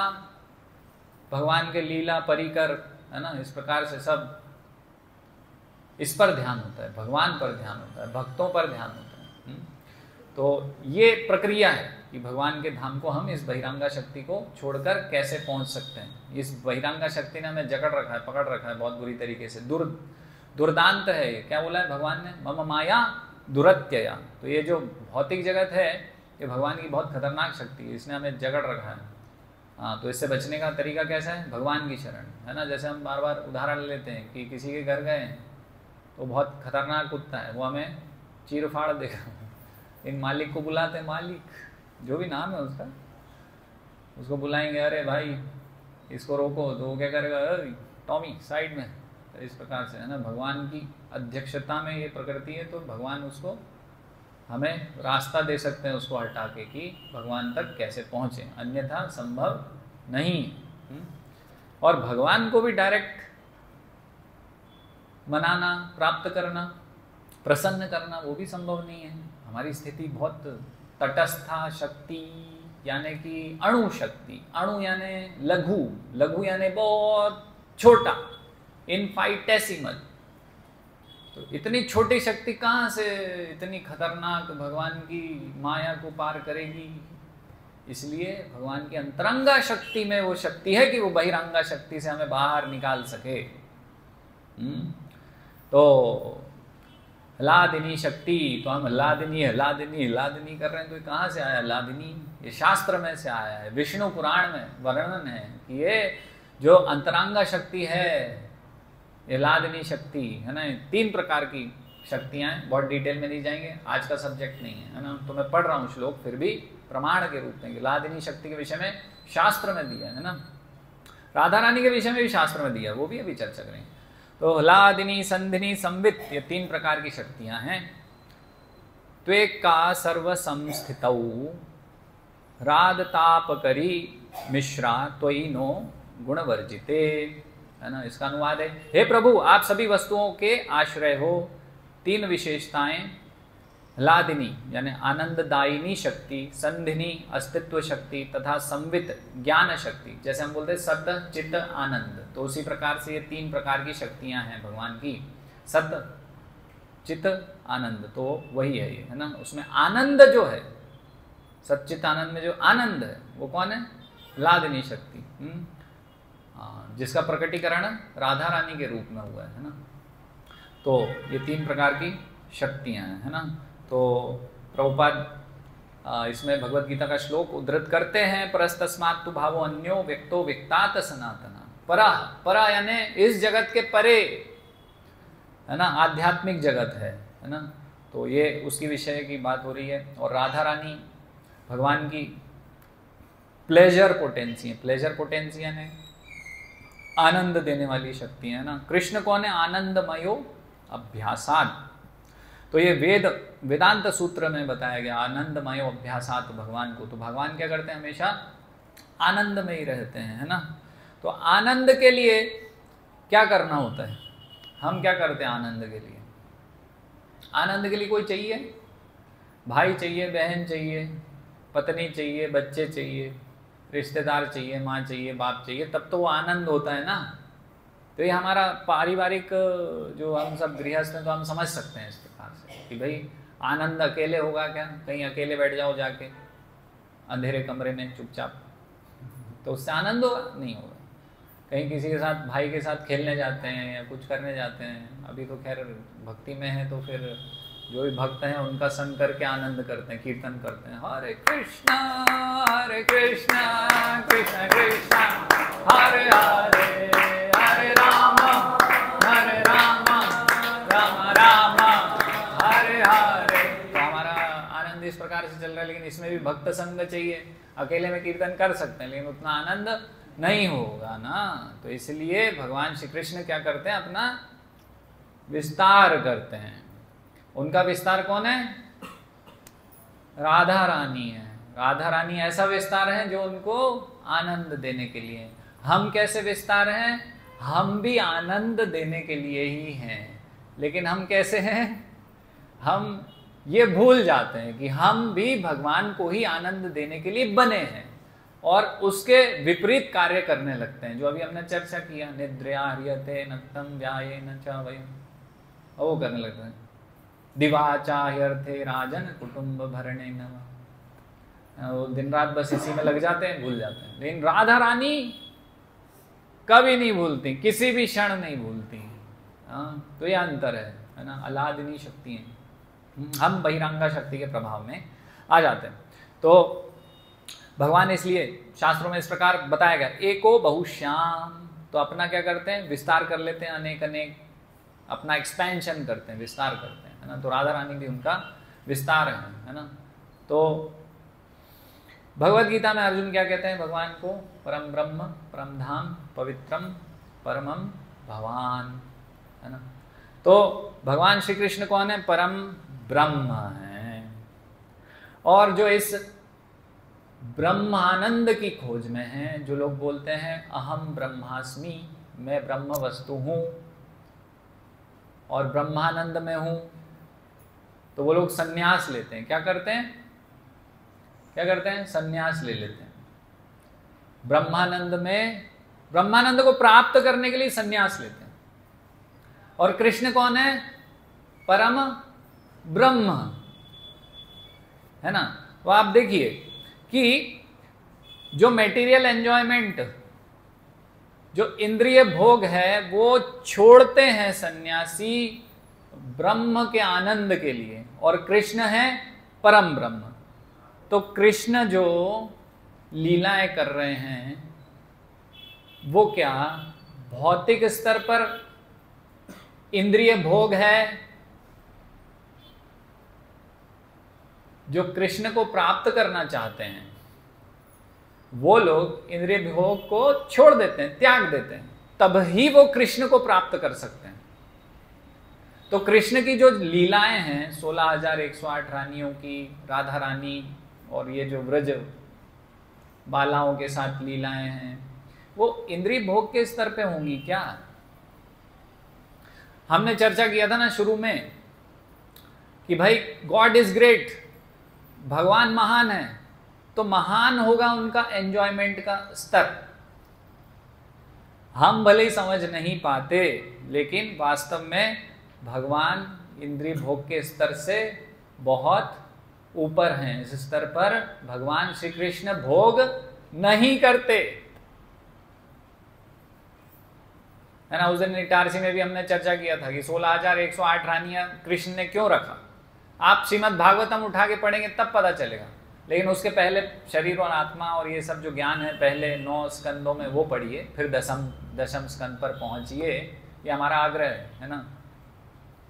Speaker 1: भगवान के लीला परिकर, है ना, इस प्रकार से सब इस पर ध्यान होता है, भगवान पर ध्यान होता है, भक्तों पर ध्यान होता है। तो ये प्रक्रिया है कि भगवान के धाम को हम इस बहिरांगा शक्ति को छोड़कर कैसे पहुंच सकते हैं। इस बहिरांगा शक्ति ने हमें जकड़ रखा है, पकड़ रखा है बहुत बुरी तरीके से। दुर्दांत है ये, क्या बोला है भगवान ने, मम माया दुरत्यया। तो ये जो भौतिक जगत है, ये भगवान की बहुत खतरनाक शक्ति है, इसने हमें जकड़ रखा है। हाँ, तो इससे बचने का तरीका कैसा है, भगवान की शरण, है ना। जैसे हम बार बार उदाहरण लेते हैं कि किसी के घर गए तो बहुत खतरनाक कुत्ता है, वो हमें चीर फाड़ देगा। इन मालिक को बुलाते हैं, मालिक जो भी नाम है उसका, उसको बुलाएंगे, अरे भाई इसको रोको, तो वो क्या करेगा, टॉमी साइड में। तो इस प्रकार से, है ना, भगवान की अध्यक्षता में ये प्रकृति है, तो भगवान उसको हमें रास्ता दे सकते हैं, उसको हटा के, कि भगवान तक कैसे पहुँचे, अन्यथा संभव नहीं। और भगवान को भी डायरेक्ट मनाना, प्राप्त करना, प्रसन्न करना, वो भी संभव नहीं है। हमारी स्थिति बहुत तटस्था शक्ति यानी कि अणु शक्ति, अणु यानी लघु, लघु यानी बहुत छोटा, इनफाइटेसिमल। तो इतनी छोटी शक्ति कहाँ से इतनी खतरनाक भगवान की माया को पार करेगी? इसलिए भगवान की अंतरंगा शक्ति में वो शक्ति है कि वो बहिरंगा शक्ति से हमें बाहर निकाल सके। तो हलादिनी शक्ति, तो हम हलादिनी हलादिनी हलादिनी कर रहे हैं, तो ये कहाँ से आया हलादिनी? ये शास्त्र में से आया है, विष्णु पुराण में वर्णन है कि ये जो अंतरंगा शक्ति है, ये हलादिनी शक्ति है ना, 3 प्रकार की शक्तियां हैं। बहुत डिटेल में नहीं जाएंगे, आज का सब्जेक्ट नहीं है ना, तो मैं पढ़ रहा हूँ श्लोक फिर भी प्रमाण के रूप में। हलादिनी शक्ति के विषय में शास्त्र में दिया है ना, राधा रानी के विषय में भी शास्त्र में दिया, वो भी अभी चर्चा करेंगे। तो हलादिनी, संधिनी, संवित, ये 3 प्रकार की शक्तियां हैं। त्वेका सर्व संस्थितौ राध ताप करी मिश्रा त्वयि नो गुणवर्जिते, है ना। इसका अनुवाद है, हे प्रभु आप सभी वस्तुओं के आश्रय हो। 3 विशेषताएं, हलादिनी यानी आनंददायिनी शक्ति, संधिनी अस्तित्व शक्ति तथा संवित ज्ञान शक्ति। जैसे हम बोलते हैं सत चित्त आनंद, तो उसी प्रकार से ये 3 प्रकार की शक्तियां हैं भगवान की, सत चित्त आनंद, तो वही है ये, है ना। उसमें आनंद जो है, सच्चित आनंद में जो आनंद है वो कौन है? हलादिनी शक्ति, जिसका प्रकटीकरण राधा रानी के रूप में हुआ है ना। तो ये 3 प्रकार की शक्तियां हैं, है ना। तो प्रभुपाद इसमें भगवत गीता का श्लोक उद्धृत करते हैं, परस्तस्मात् तु भावो अन्यो व्यक्तो व्यक्तात सनातना। परा, परा यानी इस जगत के परे, है ना, आध्यात्मिक जगत है ना। तो ये उसकी विषय की बात हो रही है। और राधा रानी भगवान की प्लेजर पोटेंसी है, प्लेजर पोटेंसी यानी आनंद देने वाली शक्ति है ना। कृष्ण कौन है? आनंदमयो अभ्यासात। तो ये वेदांत सूत्र में बताया गया, आनंदमयो अभ्यासात भगवान को। तो भगवान क्या करते हैं? हमेशा आनंद में ही रहते हैं, है ना। तो आनंद के लिए क्या करना होता है? हम क्या करते हैं आनंद के लिए? आनंद के लिए कोई चाहिए, भाई चाहिए, बहन चाहिए, पत्नी चाहिए, बच्चे चाहिए, रिश्तेदार चाहिए, माँ चाहिए, बाप चाहिए, तब तो वो आनंद होता है ना। तो ये हमारा पारिवारिक जो हम सब गृहस्थ हैं, तो हम समझ सकते हैं इस प्रकार से कि भाई आनंद अकेले होगा क्या? कहीं अकेले बैठ जाओ जाके अंधेरे कमरे में चुपचाप, तो उससे आनंद होगा? नहीं होगा। कहीं किसी के साथ, भाई के साथ खेलने जाते हैं या कुछ करने जाते हैं, अभी तो खैर भक्ति में है, तो फिर जो भी भक्त हैं उनका संग करके आनंद करते हैं, कीर्तन करते हैं, हरे कृष्णा कृष्ण कृष्ण हरे हरे, हरे राम राम राम हरे हरे। तो हमारा आनंद इस प्रकार से चल रहा है। लेकिन इसमें भी भक्त संग चाहिए। अकेले में कीर्तन कर सकते हैं लेकिन उतना आनंद नहीं होगा ना। तो इसलिए भगवान श्री कृष्ण क्या करते हैं? अपना विस्तार करते हैं। उनका विस्तार कौन है? राधा रानी है। राधा रानी ऐसा विस्तार है जो उनको आनंद देने के लिए। हम कैसे विस्तार हैं? हम भी आनंद देने के लिए ही हैं, लेकिन हम कैसे हैं? हम ये भूल जाते हैं कि हम भी भगवान को ही आनंद देने के लिए बने हैं और उसके विपरीत कार्य करने लगते हैं, जो अभी हमने चर्चा किया, निद्रया ह्रियते नक्तम व्यायेन च वयम्, वो करने लगते हैं। दिवाचा ह्यर्थे राजन कुटुंब भरणे नमः, वो दिन रात बस इसी में लग जाते हैं, भूल जाते हैं। लेकिन राधा रानी कभी नहीं भूलती, किसी भी क्षण नहीं भूलती। तो ये अंतर है ना। अलादिनी शक्ति है, हम बहिरंगा शक्ति के प्रभाव में आ जाते हैं। तो भगवान इसलिए शास्त्रों में इस प्रकार बताया गया, एको बहुश्याम। तो अपना क्या करते हैं? विस्तार कर लेते हैं, अनेक अनेक, अपना एक्सपेंशन करते हैं, विस्तार करते हैं, है ना। तो राधा रानी भी उनका विस्तार है ना। तो भगवत गीता में अर्जुन क्या कहते हैं भगवान को? परम ब्रह्म, परम धाम, पवित्रम, परमम भवान, है ना। तो भगवान श्री कृष्ण कौन है? परम ब्रह्म है, और जो इस ब्रह्मानंद की खोज में है, जो लोग बोलते हैं अहम ब्रह्मास्मि, मैं ब्रह्म वस्तु हूँ और ब्रह्मानंद में हूँ, तो वो लोग संन्यास लेते हैं। क्या करते हैं? क्या करते हैं? संन्यास ले लेते हैं। ब्रह्मानंद को प्राप्त करने के लिए संन्यास लेते हैं। और कृष्ण कौन है? परम ब्रह्म, है ना। तो आप देखिए कि जो मेटीरियल एंजॉयमेंट, जो इंद्रिय भोग है, वो छोड़ते हैं सन्यासी ब्रह्म के आनंद के लिए, और कृष्ण है परम ब्रह्म। तो कृष्ण जो लीलाएं कर रहे हैं वो क्या भौतिक स्तर पर इंद्रिय भोग है? जो कृष्ण को प्राप्त करना चाहते हैं वो लोग इंद्रिय भोग को छोड़ देते हैं, त्याग देते हैं, तब ही वो कृष्ण को प्राप्त कर सकते हैं। तो कृष्ण की जो लीलाएं हैं 16,108 रानियों की, राधा रानी और ये जो व्रज बालाओं के साथ लीलाएं हैं, वो इंद्रिय भोग के स्तर पे होंगी क्या? हमने चर्चा किया था ना शुरू में कि भाई गॉड इज ग्रेट, भगवान महान है, तो महान होगा उनका एंजॉयमेंट का स्तर। हम भले ही समझ नहीं पाते, लेकिन वास्तव में भगवान इंद्रिय भोग के स्तर से बहुत ऊपर हैं। इस स्तर पर भगवान श्री कृष्ण भोग नहीं करते, है ना। उस दिन इटारसी में भी हमने चर्चा किया था कि 16,108 रानियां कृष्ण ने क्यों रखा। आप श्रीमद् भागवतम उठा के पढ़ेंगे तब पता चलेगा, लेकिन उसके पहले शरीर और आत्मा और ये सब जो ज्ञान है पहले 9 स्कंदों में वो पढ़िए, फिर दशम स्कंद पर पहुंचिए। ये हमारा आग्रह है ना।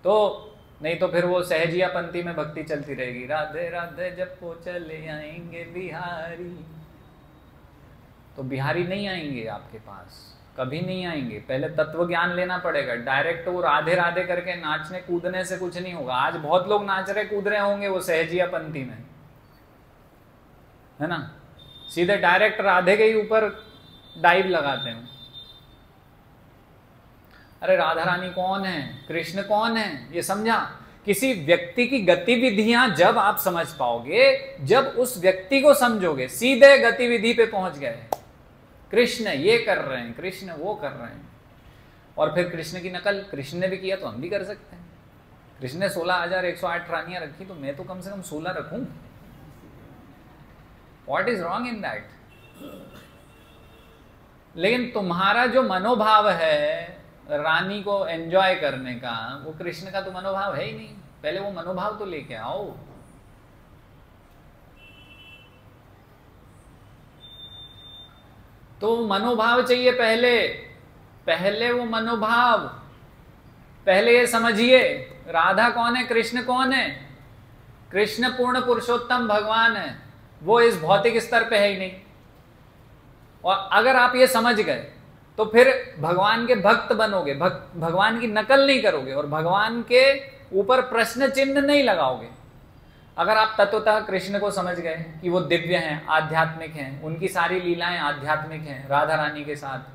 Speaker 1: तो नहीं तो फिर वो सहजिया पंक्ति में भक्ति चलती रहेगी, राधे राधे जब वो चले आएंगे बिहारी। तो बिहारी नहीं आएंगे आपके पास, कभी नहीं आएंगे। पहले तत्व ज्ञान लेना पड़ेगा। डायरेक्ट वो राधे राधे करके नाचने कूदने से कुछ नहीं होगा। आज बहुत लोग नाच रहे कूद रहे होंगे वो सहजिया पंक्ति में, है ना। सीधे डायरेक्ट राधे के ही ऊपर डाइव लगाते हैं। अरे राधा रानी कौन है, कृष्ण कौन है, ये समझा। किसी व्यक्ति की गतिविधियां जब आप समझ पाओगे, जब उस व्यक्ति को समझोगे, सीधे गतिविधि पे पहुंच गए। कृष्ण ये कर रहे हैं, कृष्ण वो कर रहे हैं। और फिर कृष्ण की नकल कृष्ण ने भी किया तो हम भी कर सकते हैं। कृष्ण ने 16,108 रानियां रखी, तो मैं तो कम से कम 16 रखूं। What is wrong in that? लेकिन तुम्हारा जो मनोभाव है रानी को एंजॉय करने का, वो कृष्ण का तो मनोभाव है ही नहीं। पहले वो मनोभाव तो लेके आओ। तो मनोभाव चाहिए पहले वो मनोभाव। पहले ये समझिए राधा कौन है, कृष्ण कौन है। कृष्ण पूर्ण पुरुषोत्तम भगवान है, वो इस भौतिक स्तर पे है ही नहीं। और अगर आप ये समझ गए तो फिर भगवान के भक्त बनोगे, भगवान की नकल नहीं करोगे और भगवान के ऊपर प्रश्न चिन्ह नहीं लगाओगे। अगर आप तत्वतः कृष्ण को समझ गए कि वो दिव्य हैं, आध्यात्मिक हैं, उनकी सारी लीलाएं आध्यात्मिक हैं, राधा रानी के साथ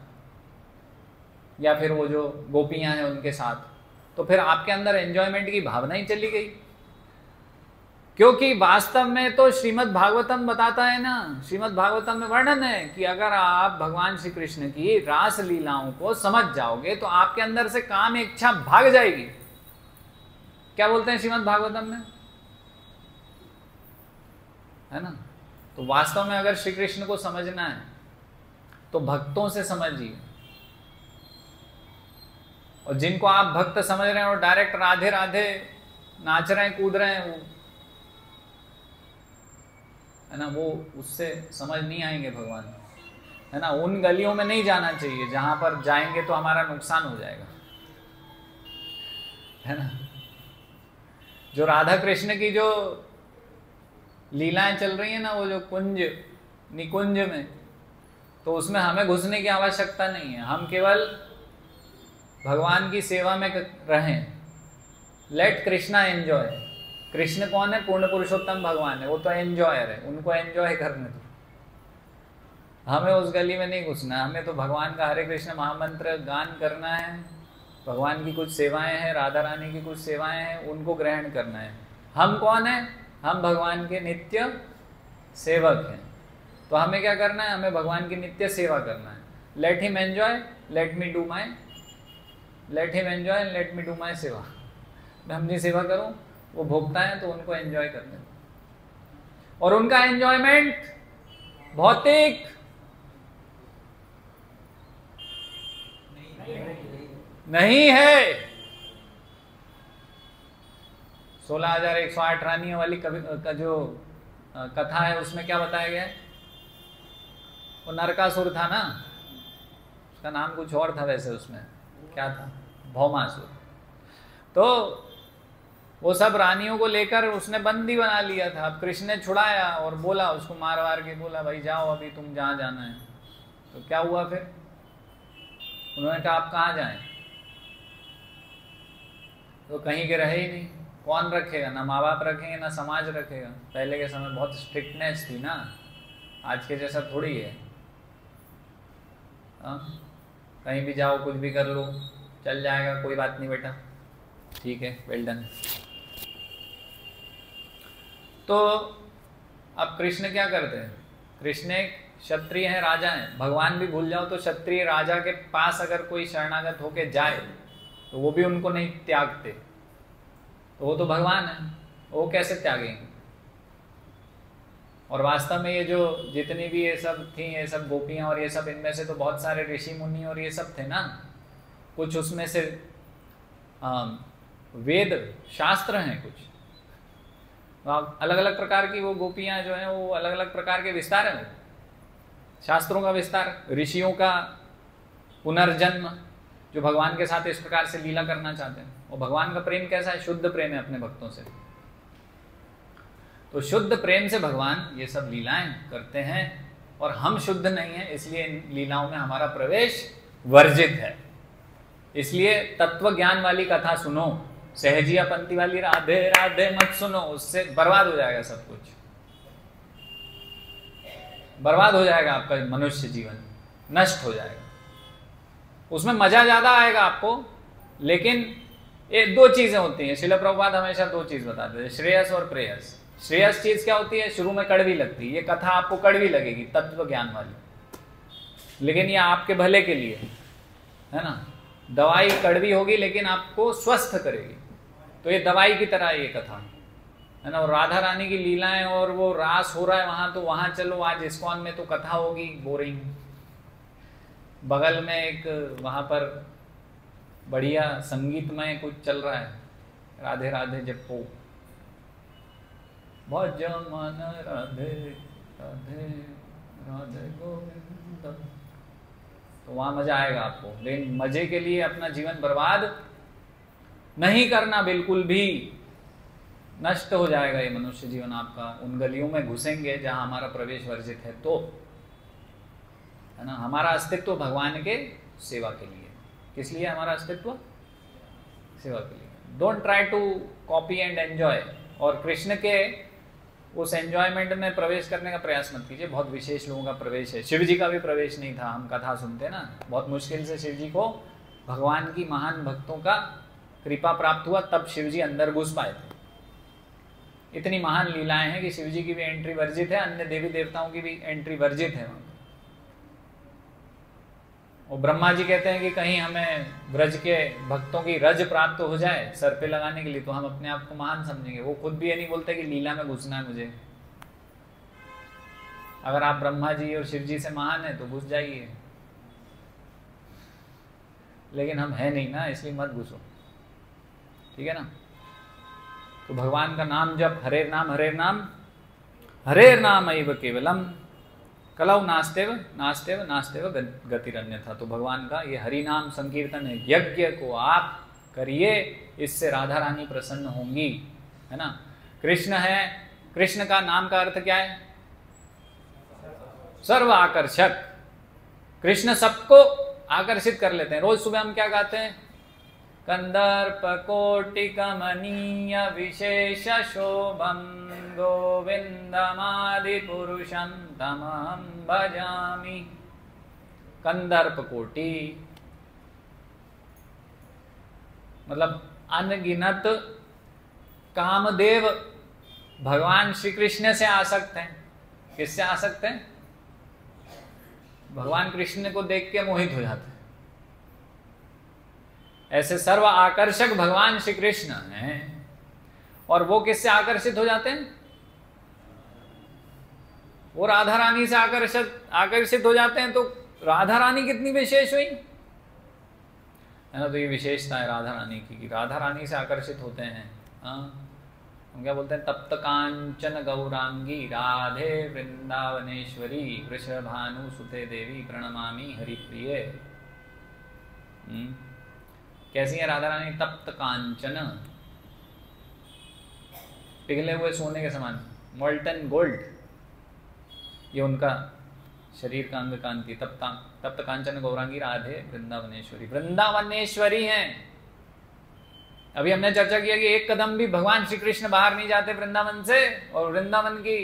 Speaker 1: या फिर वो जो गोपियां हैं उनके साथ, तो फिर आपके अंदर एंजॉयमेंट की भावना ही चली गई। क्योंकि वास्तव में तो श्रीमद् भागवतम बताता है ना, श्रीमद् भागवतम में वर्णन है कि अगर आप भगवान श्री कृष्ण की रास लीलाओं को समझ जाओगे तो आपके अंदर से काम इच्छा भाग जाएगी। क्या बोलते हैं श्रीमद् भागवतम में, है ना। तो वास्तव में अगर श्री कृष्ण को समझना है तो भक्तों से समझिए। और जिनको आप भक्त समझ रहे हैं और डायरेक्ट राधे राधे नाच रहे हैं, कूद रहे हैं, वो है ना, वो उससे समझ नहीं आएंगे भगवान, है ना। उन गलियों में नहीं जाना चाहिए जहां पर जाएंगे तो हमारा नुकसान हो जाएगा, है ना। जो राधा कृष्ण की जो लीलाएं चल रही है ना, वो जो कुंज निकुंज में, तो उसमें हमें घुसने की आवश्यकता नहीं है। हम केवल भगवान की सेवा में रहें। Late Krishna enjoy. कृष्ण कौन है, पूर्ण पुरुषोत्तम भगवान है, वो तो एंजॉयर है, उनको एंजॉय करने दो। हमें उस गली में नहीं घुसना। हमें तो भगवान का हरे कृष्ण महामंत्र गान करना है, भगवान की कुछ सेवाएं हैं, राधा रानी की कुछ सेवाएं हैं, उनको ग्रहण करना है। हम कौन है, हम भगवान के नित्य सेवक हैं। तो हमें क्या करना है, हमें भगवान की नित्य सेवा करना है। Let him enjoy, let me do my, let him enjoy let me do my सेवा। मैं अपनी सेवा करूं, वो भोगता है तो उनको एंजॉय करते हैं। और उनका एंजॉयमेंट भौतिक नहीं है। 16,108 रानियों वाली का जो कथा है उसमें क्या बताया गया है, वो नरकासुर था ना, उसका नाम कुछ और था वैसे, उसमें क्या था, भौमासुर। तो वो सब रानियों को लेकर उसने बंदी बना लिया था। अब कृष्ण ने छुड़ाया और बोला, उसको मार वार के बोला भाई जाओ अभी तुम जहाँ जाना है। तो क्या हुआ फिर, उन्होंने कहा आप कहाँ जाएं, तो कहीं के रहे ही नहीं। कौन रखेगा, ना माँ बाप रखेंगे ना समाज रखेगा। पहले के समय बहुत स्ट्रिक्टनेस थी ना, आज के जैसा थोड़ी है। कहीं भी जाओ कुछ भी कर लो, चल जाएगा, कोई बात नहीं बेटा, ठीक है, वेल डन। तो अब कृष्ण क्या करते हैं, कृष्ण एक क्षत्रिय है, राजा है। भगवान भी भूल जाओ तो क्षत्रिय राजा के पास अगर कोई शरणागत होके जाए तो वो भी उनको नहीं त्यागते, तो वो तो भगवान है, वो कैसे त्यागेंगे। और वास्तव में ये जो जितनी भी ये सब थी, ये सब गोपियां और ये सब, इनमें से तो बहुत सारे ऋषि मुनि और ये सब थे ना। कुछ उसमें से वेद शास्त्र हैं, कुछ अलग अलग प्रकार की वो गोपियां जो हैं, वो अलग अलग प्रकार के विस्तार हैं, शास्त्रों का विस्तार, ऋषियों का पुनर्जन्म, जो भगवान के साथ इस प्रकार से लीला करना चाहते हैं। और भगवान का प्रेम कैसा है, शुद्ध प्रेम है अपने भक्तों से। तो शुद्ध प्रेम से भगवान ये सब लीलाएं करते हैं, और हम शुद्ध नहीं हैं, इसलिए इन लीलाओं में हमारा प्रवेश वर्जित है। इसलिए तत्व ज्ञान वाली कथा सुनो, सहजिया पंक्ति वाली राधे राधे मत सुनो, उससे बर्बाद हो जाएगा सब कुछ, बर्बाद हो जाएगा आपका मनुष्य जीवन, नष्ट हो जाएगा। उसमें मजा ज्यादा आएगा आपको, लेकिन ये दो चीजें होती हैं। श्रील प्रभुपाद हमेशा दो चीज बताते हैं, श्रेयस और प्रेयस। श्रेयस चीज क्या होती है, शुरू में कड़वी लगती है, ये कथा आपको कड़वी लगेगी तत्व ज्ञान वाली, लेकिन ये आपके भले के लिए है ना। दवाई कड़वी होगी लेकिन आपको स्वस्थ करेगी, तो ये दवाई की तरह ये कथा है ना। और राधा रानी की लीलाएं, और वो रास हो रहा है वहां, तो वहां चलो, आज इस्कॉन में तो कथा होगी बोरिंग। बगल में एक वहां पर बढ़िया संगीतमय कुछ चल रहा है, राधे राधे जपो भज मन राधे राधे राधे गोविंद, तो वहां मजा आएगा आपको। लेकिन मजे के लिए अपना जीवन बर्बाद नहीं करना, बिल्कुल भी नष्ट हो जाएगा ये मनुष्य जीवन आपका। उन गलियों में घुसेंगे जहां हमारा प्रवेश वर्जित है, तो है ना। हमारा अस्तित्व भगवान के सेवा के लिए, किस लिए हमारा अस्तित्व, सेवा के लिए। Don't try to copy and enjoy, और कृष्ण के उस एंजॉयमेंट में प्रवेश करने का प्रयास मत कीजिए। बहुत विशेष लोगों का प्रवेश है, शिव जी का भी प्रवेश नहीं था, हम कथा सुनते ना, बहुत मुश्किल से शिव जी को भगवान की महान भक्तों का कृपा प्राप्त हुआ, तब शिव जी अंदर घुस पाए थे। इतनी महान लीलाएं हैं कि शिव जी की भी एंट्री वर्जित है, अन्य देवी देवताओं की भी एंट्री वर्जित है। और ब्रह्मा जी कहते हैं कि कहीं हमें ब्रज के भक्तों की रज प्राप्त हो जाए सर पे लगाने के लिए, तो हम अपने आप को महान समझेंगे। वो खुद भी ये नहीं बोलते कि लीला में घुसना है मुझे। अगर आप ब्रह्मा जी और शिव जी से महान है तो घुस जाइए, लेकिन हम है नहीं ना, इसलिए मत घुसो, ठीक है ना। तो भगवान का नाम जब, हरेर नाम हरेर नाम एव केवलम कलौ नास्तेव नास्तेव नास्तेव गतिरन्य था। तो भगवान का ये हरि नाम संकीर्तन है, यज्ञ को आप करिए, इससे राधा रानी प्रसन्न होंगी, है ना। कृष्ण है, कृष्ण का नाम का अर्थ क्या है, सर्व आकर्षक। कृष्ण सबको आकर्षित कर लेते हैं। रोज सुबह हम क्या गाते हैं, कंदर्प कोटि कमनीय विशेष शोभम गोविंदमादि पुरुषं तमहं भजामि। कंदर्प कोटि मतलब अनगिनत कामदेव भगवान श्री कृष्ण से आसक्त हैं। किससे आसक्त हैं? भगवान कृष्ण को देख के मोहित हो जाते हैं। ऐसे सर्व आकर्षक भगवान श्री कृष्ण हैं, और वो किससे आकर्षित हो जाते हैं? वो राधा रानी से आकर्षित हो जाते हैं। तो राधा रानी कितनी विशेष हुई है ना। तो ये विशेषता है राधा रानी की कि राधा रानी से आकर्षित होते हैं। हाँ, हम क्या बोलते हैं? तप्त कांचन गौरांगी राधे वृंदावनेश्वरी वृषभानु सुते देवी प्रणमामि हरिप्रिये। कैसी है राधा रानी? तप्त कांचन, पिघले हुए सोने के समान, मोल्टन गोल्ड, ये उनका शरीर का अंग कांति। तप्त कांचन गौरांगी राधे वृंदावनेश्वरी, वृंदावनेश्वरी हैं। अभी हमने चर्चा किया कि एक कदम भी भगवान श्री कृष्ण बाहर नहीं जाते वृंदावन से, और वृंदावन की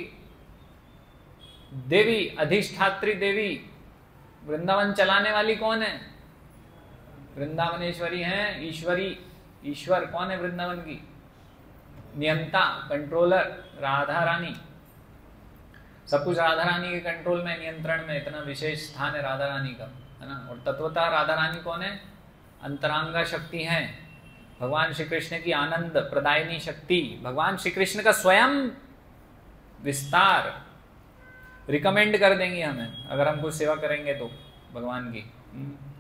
Speaker 1: देवी, अधिष्ठात्री देवी, वृंदावन चलाने वाली कौन है? वृंदावनेश्वरी हैं। ईश्वर कौन है वृंदावन की? नियंता, कंट्रोलर, राधा रानी। सब कुछ राधा रानी के कंट्रोल में, नियंत्रण में। इतना विशेष स्थान है राधा रानी का, है ना। और तत्वतः राधा रानी कौन है? अंतरांगा शक्ति है, भगवान श्री कृष्ण की आनंद प्रदायिनी शक्ति, भगवान श्री कृष्ण का स्वयं विस्तार रिकमेंड कर देंगी हमें अगर हम कुछ सेवा करेंगे तो। भगवान की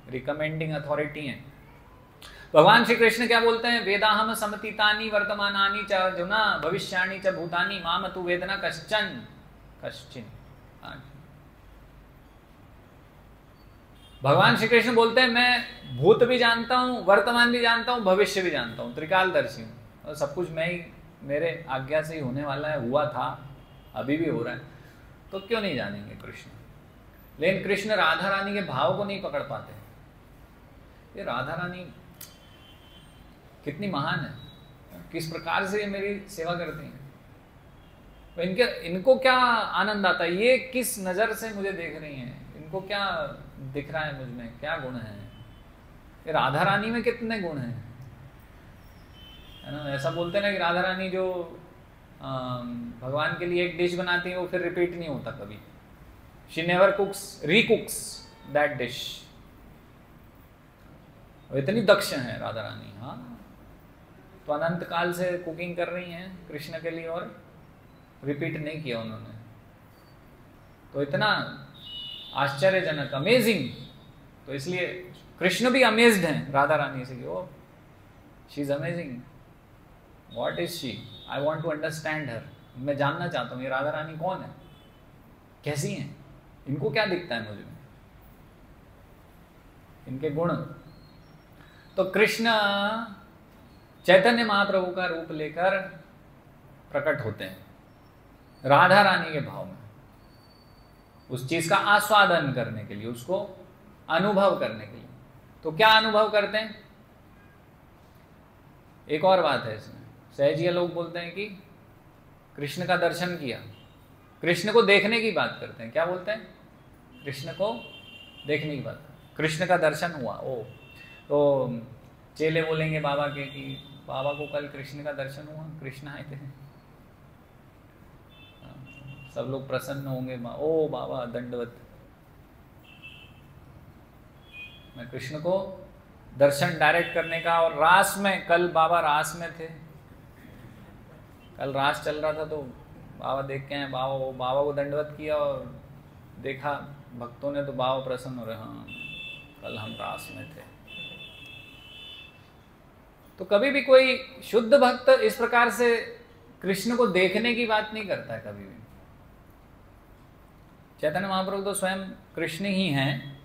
Speaker 1: रिकमेंडिंग अथॉरिटी है। भगवान श्री कृष्ण क्या बोलते हैं? वेदाहम समतीतानि वर्तमानानि च अर्जुन भविष्याणि च भूतानि माम तु वेदना कश्चिन। भगवान श्री कृष्ण बोलते हैं मैं भूत भी जानता हूं, वर्तमान भी जानता हूं, भविष्य भी जानता हूं, त्रिकालदर्शी हूं, और सब कुछ मैं ही, मेरे आज्ञा से ही होने वाला है, हुआ था, अभी भी हो रहा है। तो क्यों नहीं जानेंगे कृष्ण? लेकिन कृष्ण राधा रानी के भाव को नहीं पकड़ पाते। ये राधा रानी कितनी महान है, किस प्रकार से ये मेरी सेवा करती हैं, तो इनको क्या आनंद आता है, ये किस नजर से मुझे देख रही हैं, इनको क्या दिख रहा है मुझ में, क्या गुण है। ये राधा रानी में कितने गुण हैं, है ना। ऐसा बोलते हैं ना कि राधा रानी जो भगवान के लिए एक डिश बनाती है वो फिर रिपीट नहीं होता कभी। She never recooks that dish. इतनी दक्ष है राधा रानी। हाँ, तो अनंत काल से कुकिंग कर रही हैं कृष्ण के लिए और रिपीट नहीं किया उन्होंने। तो इतना आश्चर्यजनक, अमेजिंग। तो इसलिए कृष्ण भी अमेज्ड हैं राधा रानी से कि oh she is amazing, what is she, I want to understand her. मैं जानना चाहता हूँ ये राधा रानी कौन है, कैसी हैं, इनको क्या दिखता है मुझ में, इनके गुण। तो कृष्ण चैतन्य महाप्रभु का रूप लेकर प्रकट होते हैं राधा रानी के भाव में, उस चीज का आस्वादन करने के लिए, उसको अनुभव करने के लिए। तो क्या अनुभव करते हैं? एक और बात है इसमें, सहजिया लोग बोलते हैं कि कृष्ण का दर्शन किया, कृष्ण को देखने की बात करते हैं। क्या बोलते हैं? कृष्ण को देखने की बात, कृष्ण का दर्शन हुआ। ओ, तो चेले बोलेंगे बाबा के कि बाबा को कल कृष्ण का दर्शन हुआ, कृष्ण आए थे। सब लोग प्रसन्न होंगे, ओ बाबा दंडवत, मैं कृष्ण को दर्शन डायरेक्ट करने का। और रास में, कल बाबा रास में थे, कल रास चल रहा था, तो बाबा देख के हैं, बाबा को दंडवत किया और देखा भक्तों ने, तो बाबा प्रसन्न हो रहे, हाँ कल हम रास में थे। तो कभी भी कोई शुद्ध भक्त इस प्रकार से कृष्ण को देखने की बात नहीं करता है कभी भी। चैतन्य महाप्रभु तो स्वयं कृष्ण ही हैं।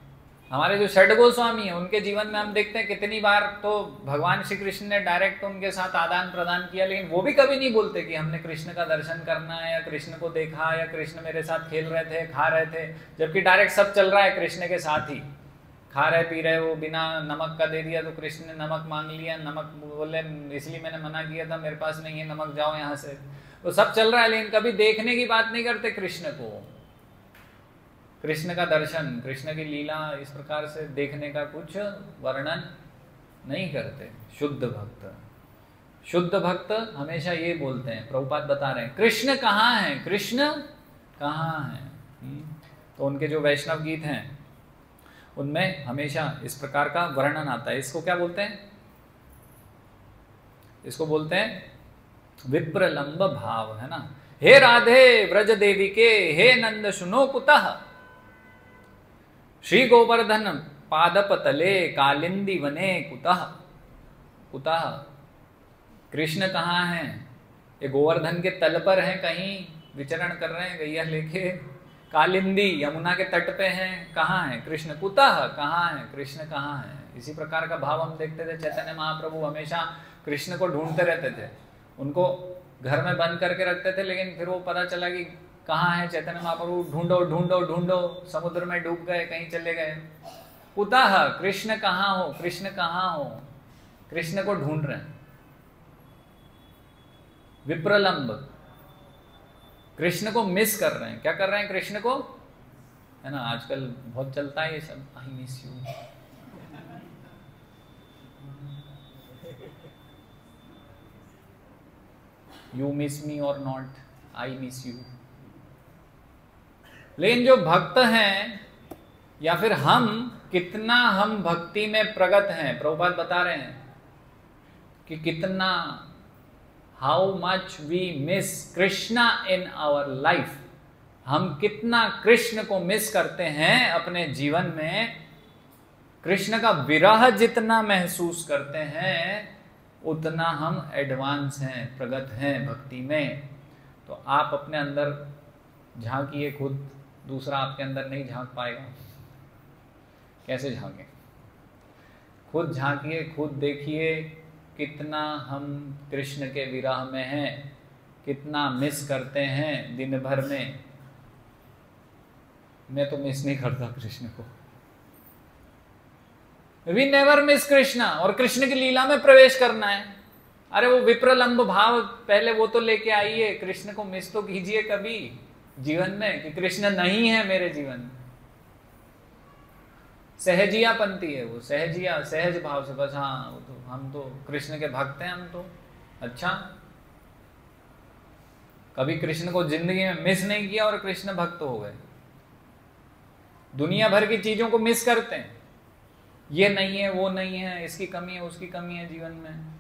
Speaker 1: हमारे जो षड गोस्वामी हैं उनके जीवन में हम देखते हैं कितनी बार तो भगवान श्री कृष्ण ने डायरेक्ट उनके साथ आदान प्रदान किया, लेकिन वो भी कभी नहीं बोलते कि हमने कृष्ण का दर्शन करना है, या कृष्ण को देखा, या कृष्ण मेरे साथ खेल रहे थे, खा रहे थे, जबकि डायरेक्ट सब चल रहा है कृष्ण के साथ ही। खा रहे पी रहे, वो बिना नमक का दे दिया तो कृष्ण ने नमक मांग लिया, नमक बोले इसलिए मैंने मना किया था, मेरे पास नहीं है नमक, जाओ यहाँ से। तो सब चल रहा है, लेकिन कभी देखने की बात नहीं करते कृष्ण को, कृष्ण का दर्शन, कृष्ण की लीला इस प्रकार से देखने का कुछ वर्णन नहीं करते। शुद्ध भक्त हमेशा ये बोलते हैं, प्रभुपाद बता रहे हैं, कृष्ण कहाँ है, कृष्ण कहाँ हैं। तो उनके जो वैष्णव गीत हैं उनमें हमेशा इस प्रकार का वर्णन आता है। इसको क्या बोलते हैं? इसको बोलते हैं विप्रलंब भाव, है ना। हे राधे व्रज देवी के, हे नंद सुनो कुतः, श्री गोवर्धन पादपतले कालिंदी वने कुतः। कुतः, कृष्ण कहाँ हैं? ये गोवर्धन के तल पर हैं, कहीं विचरण कर रहे हैं गैया लेके। कालिंदी यमुना के तट पे हैं, कहाँ है कृष्ण? कुतः, कहाँ है कृष्ण, कहाँ है? इसी प्रकार का भाव हम देखते थे। चैतन्य महाप्रभु हमेशा कृष्ण को ढूंढते रहते थे। उनको घर में बंद करके रखते थे, लेकिन फिर वो पता चला कि कहाँ है चैतन्य महाप्रभु, ढूंढो ढूंढो ढूंढो, समुद्र में डूब गए, कहीं चले गए। कुतः, कृष्ण कहाँ हो, कृष्ण कहाँ हो? कृष्ण को ढूंढ रहे हैं। विप्रलंब, कृष्ण को मिस कर रहे हैं। क्या कर रहे हैं कृष्ण को? है ना, आजकल बहुत चलता है ये सब, I miss you. You miss मी और नॉट, आई मिस यू। लेकिन जो भक्त हैं, या फिर हम कितना हम भक्ति में प्रगत हैं, प्रभुपाद बता रहे हैं कि कितना, how much we miss Krishna in our life. हम कितना कृष्ण को मिस करते हैं अपने जीवन में। कृष्ण का विरह जितना महसूस करते हैं, उतना हम एडवांस हैं, प्रगत हैं भक्ति में। तो आप अपने अंदर झांकिए खुद, दूसरा आपके अंदर नहीं झांक पाएगा। कैसे झांके? खुद झांकिए, खुद देखिए कितना हम कृष्ण के विरह में हैं, कितना मिस करते हैं दिन भर में। मैं तो मिस नहीं करता कृष्ण को। We never miss Krishna. और कृष्ण की लीला में प्रवेश करना है। अरे वो विप्रलंब भाव पहले वो तो लेके आइए, कृष्ण को मिस तो कीजिए कभी जीवन में, कि कृष्ण नहीं है मेरे जीवन में। सहजिया पंथी है वो, सहजिया, सहज भाव से बस, हाँ वो तो हम तो कृष्ण के भक्त हैं हम तो। अच्छा, कभी कृष्ण को जिंदगी में मिस नहीं किया और कृष्ण भक्त हो गए। दुनिया भर की चीजों को मिस करते हैं, ये नहीं है, वो नहीं है, इसकी कमी है, उसकी कमी है जीवन में।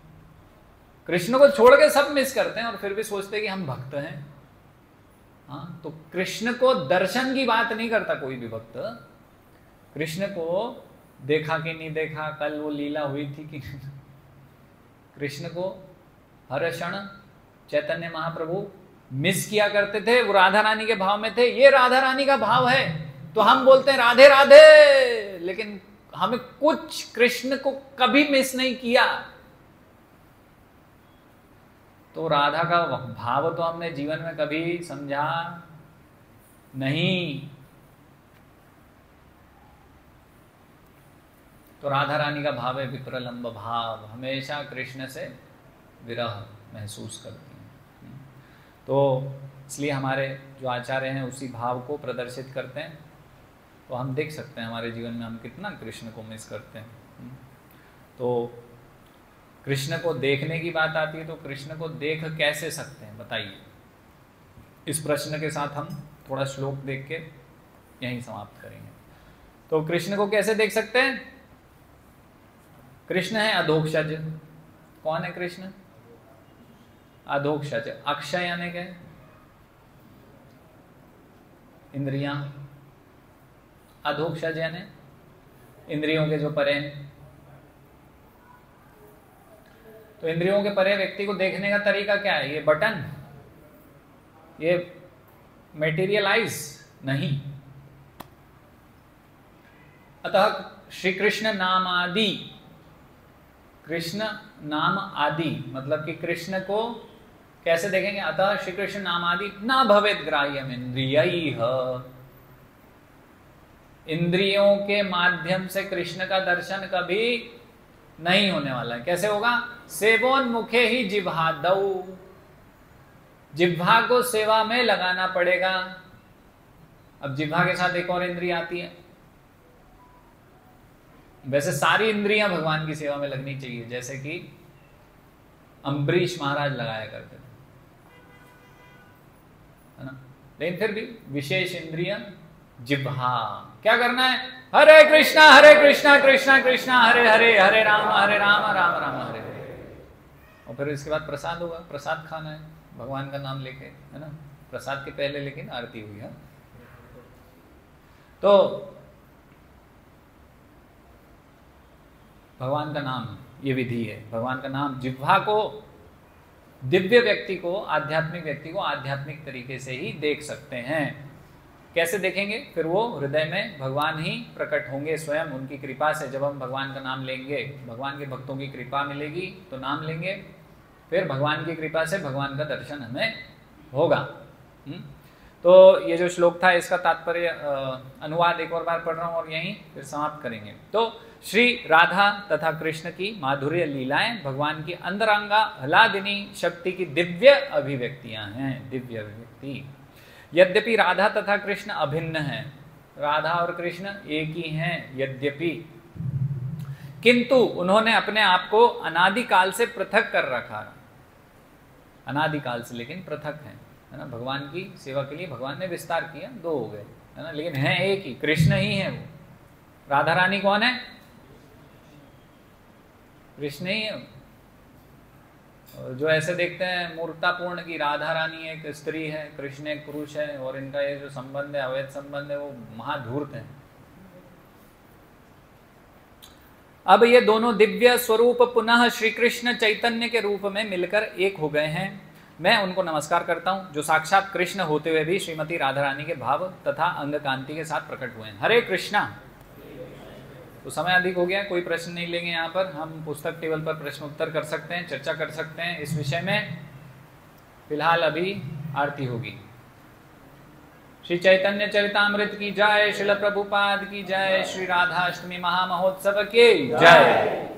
Speaker 1: कृष्ण को छोड़ के सब मिस करते हैं और फिर भी सोचते हैं कि हम भक्त हैं। हाँ, तो कृष्ण को दर्शन की बात नहीं करता कोई भी भक्त। कृष्ण को देखा कि नहीं देखा, कल वो लीला हुई थी कि नहीं। कृष्ण को हर क्षण चैतन्य महाप्रभु मिस किया करते थे। वो राधा रानी के भाव में थे। ये राधा रानी का भाव है तो हम बोलते हैं राधे राधे, लेकिन हमें कुछ कृष्ण को कभी मिस नहीं किया। तो राधा का भाव तो हमने जीवन में कभी समझा नहीं। तो राधा रानी का भाव है विप्रलंब भाव, हमेशा कृष्ण से विरह महसूस करती हैं। तो इसलिए हमारे जो आचार्य हैं उसी भाव को प्रदर्शित करते हैं। तो हम देख सकते हैं हमारे जीवन में हम कितना कृष्ण को मिस करते हैं। तो कृष्ण को देखने की बात आती है, तो कृष्ण को देख कैसे सकते हैं बताइए। इस प्रश्न के साथ हम थोड़ा श्लोक देख के यहीं समाप्त करेंगे। तो कृष्ण को कैसे देख सकते हैं? कृष्ण है अधोक्षज। कौन है कृष्ण? अधोक्षज। अक्षय यानी क्या? इंद्रियां। अधोक्षज यानी इंद्रियों के जो परे हैं। तो इंद्रियों के परे व्यक्ति को देखने का तरीका क्या है? ये बटन, ये मेटीरियलाइज नहीं। अतः श्री कृष्ण नाम आदि, कृष्ण नाम आदि मतलब कि कृष्ण को कैसे देखेंगे? अतः श्री कृष्ण नाम आदि न भवेत ग्राह्यम इंद्रियैः। इंद्रियों के माध्यम से कृष्ण का दर्शन कभी नहीं होने वाला है। कैसे होगा? सेवोन्मुखे ही जिह्वादौ। जिह्वा को सेवा में लगाना पड़ेगा। अब जिह्वा के साथ एक और इंद्रिय आती है। वैसे सारी इंद्रियां भगवान की सेवा में लगनी चाहिए, जैसे कि अम्बरीश महाराज लगाया करते थे, है ना। लेकिन फिर भी विशेष इंद्रिय जिह्वा। क्या करना है? हरे कृष्णा कृष्णा कृष्णा हरे हरे, हरे राम राम राम हरे हरे। और फिर इसके बाद प्रसाद होगा, प्रसाद खाना है भगवान का नाम लेके, है ना। प्रसाद के पहले लेकिन आरती हुई है। तो भगवान का नाम, ये विधि है। भगवान का नाम जिह्वा को, दिव्य व्यक्ति को, आध्यात्मिक व्यक्ति को आध्यात्मिक तरीके से ही देख सकते हैं। कैसे देखेंगे? फिर वो हृदय में भगवान ही प्रकट होंगे स्वयं, उनकी कृपा से। जब हम भगवान का नाम लेंगे, भगवान के भक्तों की कृपा मिलेगी तो नाम लेंगे, फिर भगवान की कृपा से भगवान का दर्शन हमें होगा। तो ये जो श्लोक था इसका तात्पर्य अनुवाद एक और बार पढ़ रहा हूँ और यहीं फिर समाप्त करेंगे। तो श्री राधा तथा कृष्ण की माधुर्य लीलाएं भगवान की अंतरंगा हलादिनी शक्ति की दिव्य अभिव्यक्तियां हैं, दिव्य अभिव्यक्ति। यद्यपि राधा तथा कृष्ण अभिन्न हैं, राधा और कृष्ण एक ही हैं यद्यपि, किंतु उन्होंने अपने आप को अनादिकाल से पृथक कर रखा। अनादिकाल से लेकिन पृथक हैं, है ना। भगवान की सेवा के लिए भगवान ने विस्तार किया, दो हो गए, है ना, लेकिन हैं एक ही, कृष्ण ही है वो। राधा रानी कौन है? कृष्ण ही है। जो ऐसे देखते हैं मूर्खतापूर्ण की राधा रानी एक स्त्री है, कृष्ण एक पुरुष है, और इनका ये जो संबंध है अवैध संबंध है, वो महाधूर्त है। अब ये दोनों दिव्य स्वरूप पुनः श्री कृष्ण चैतन्य के रूप में मिलकर एक हो गए हैं। मैं उनको नमस्कार करता हूं जो साक्षात कृष्ण होते हुए भी श्रीमती राधा रानी के भाव तथा अंग कांति के साथ प्रकट हुए हैं। हरे कृष्णा। तो समय अधिक हो गया, कोई प्रश्न नहीं लेंगे यहाँ पर। हम पुस्तक टेबल पर प्रश्न उत्तर कर सकते हैं, चर्चा कर सकते हैं इस विषय में। फिलहाल अभी आरती होगी। श्री चैतन्य चरितामृत की जय, श्रील प्रभुपाद की जय, श्री राधा अष्टमी महामहोत्सव की जय।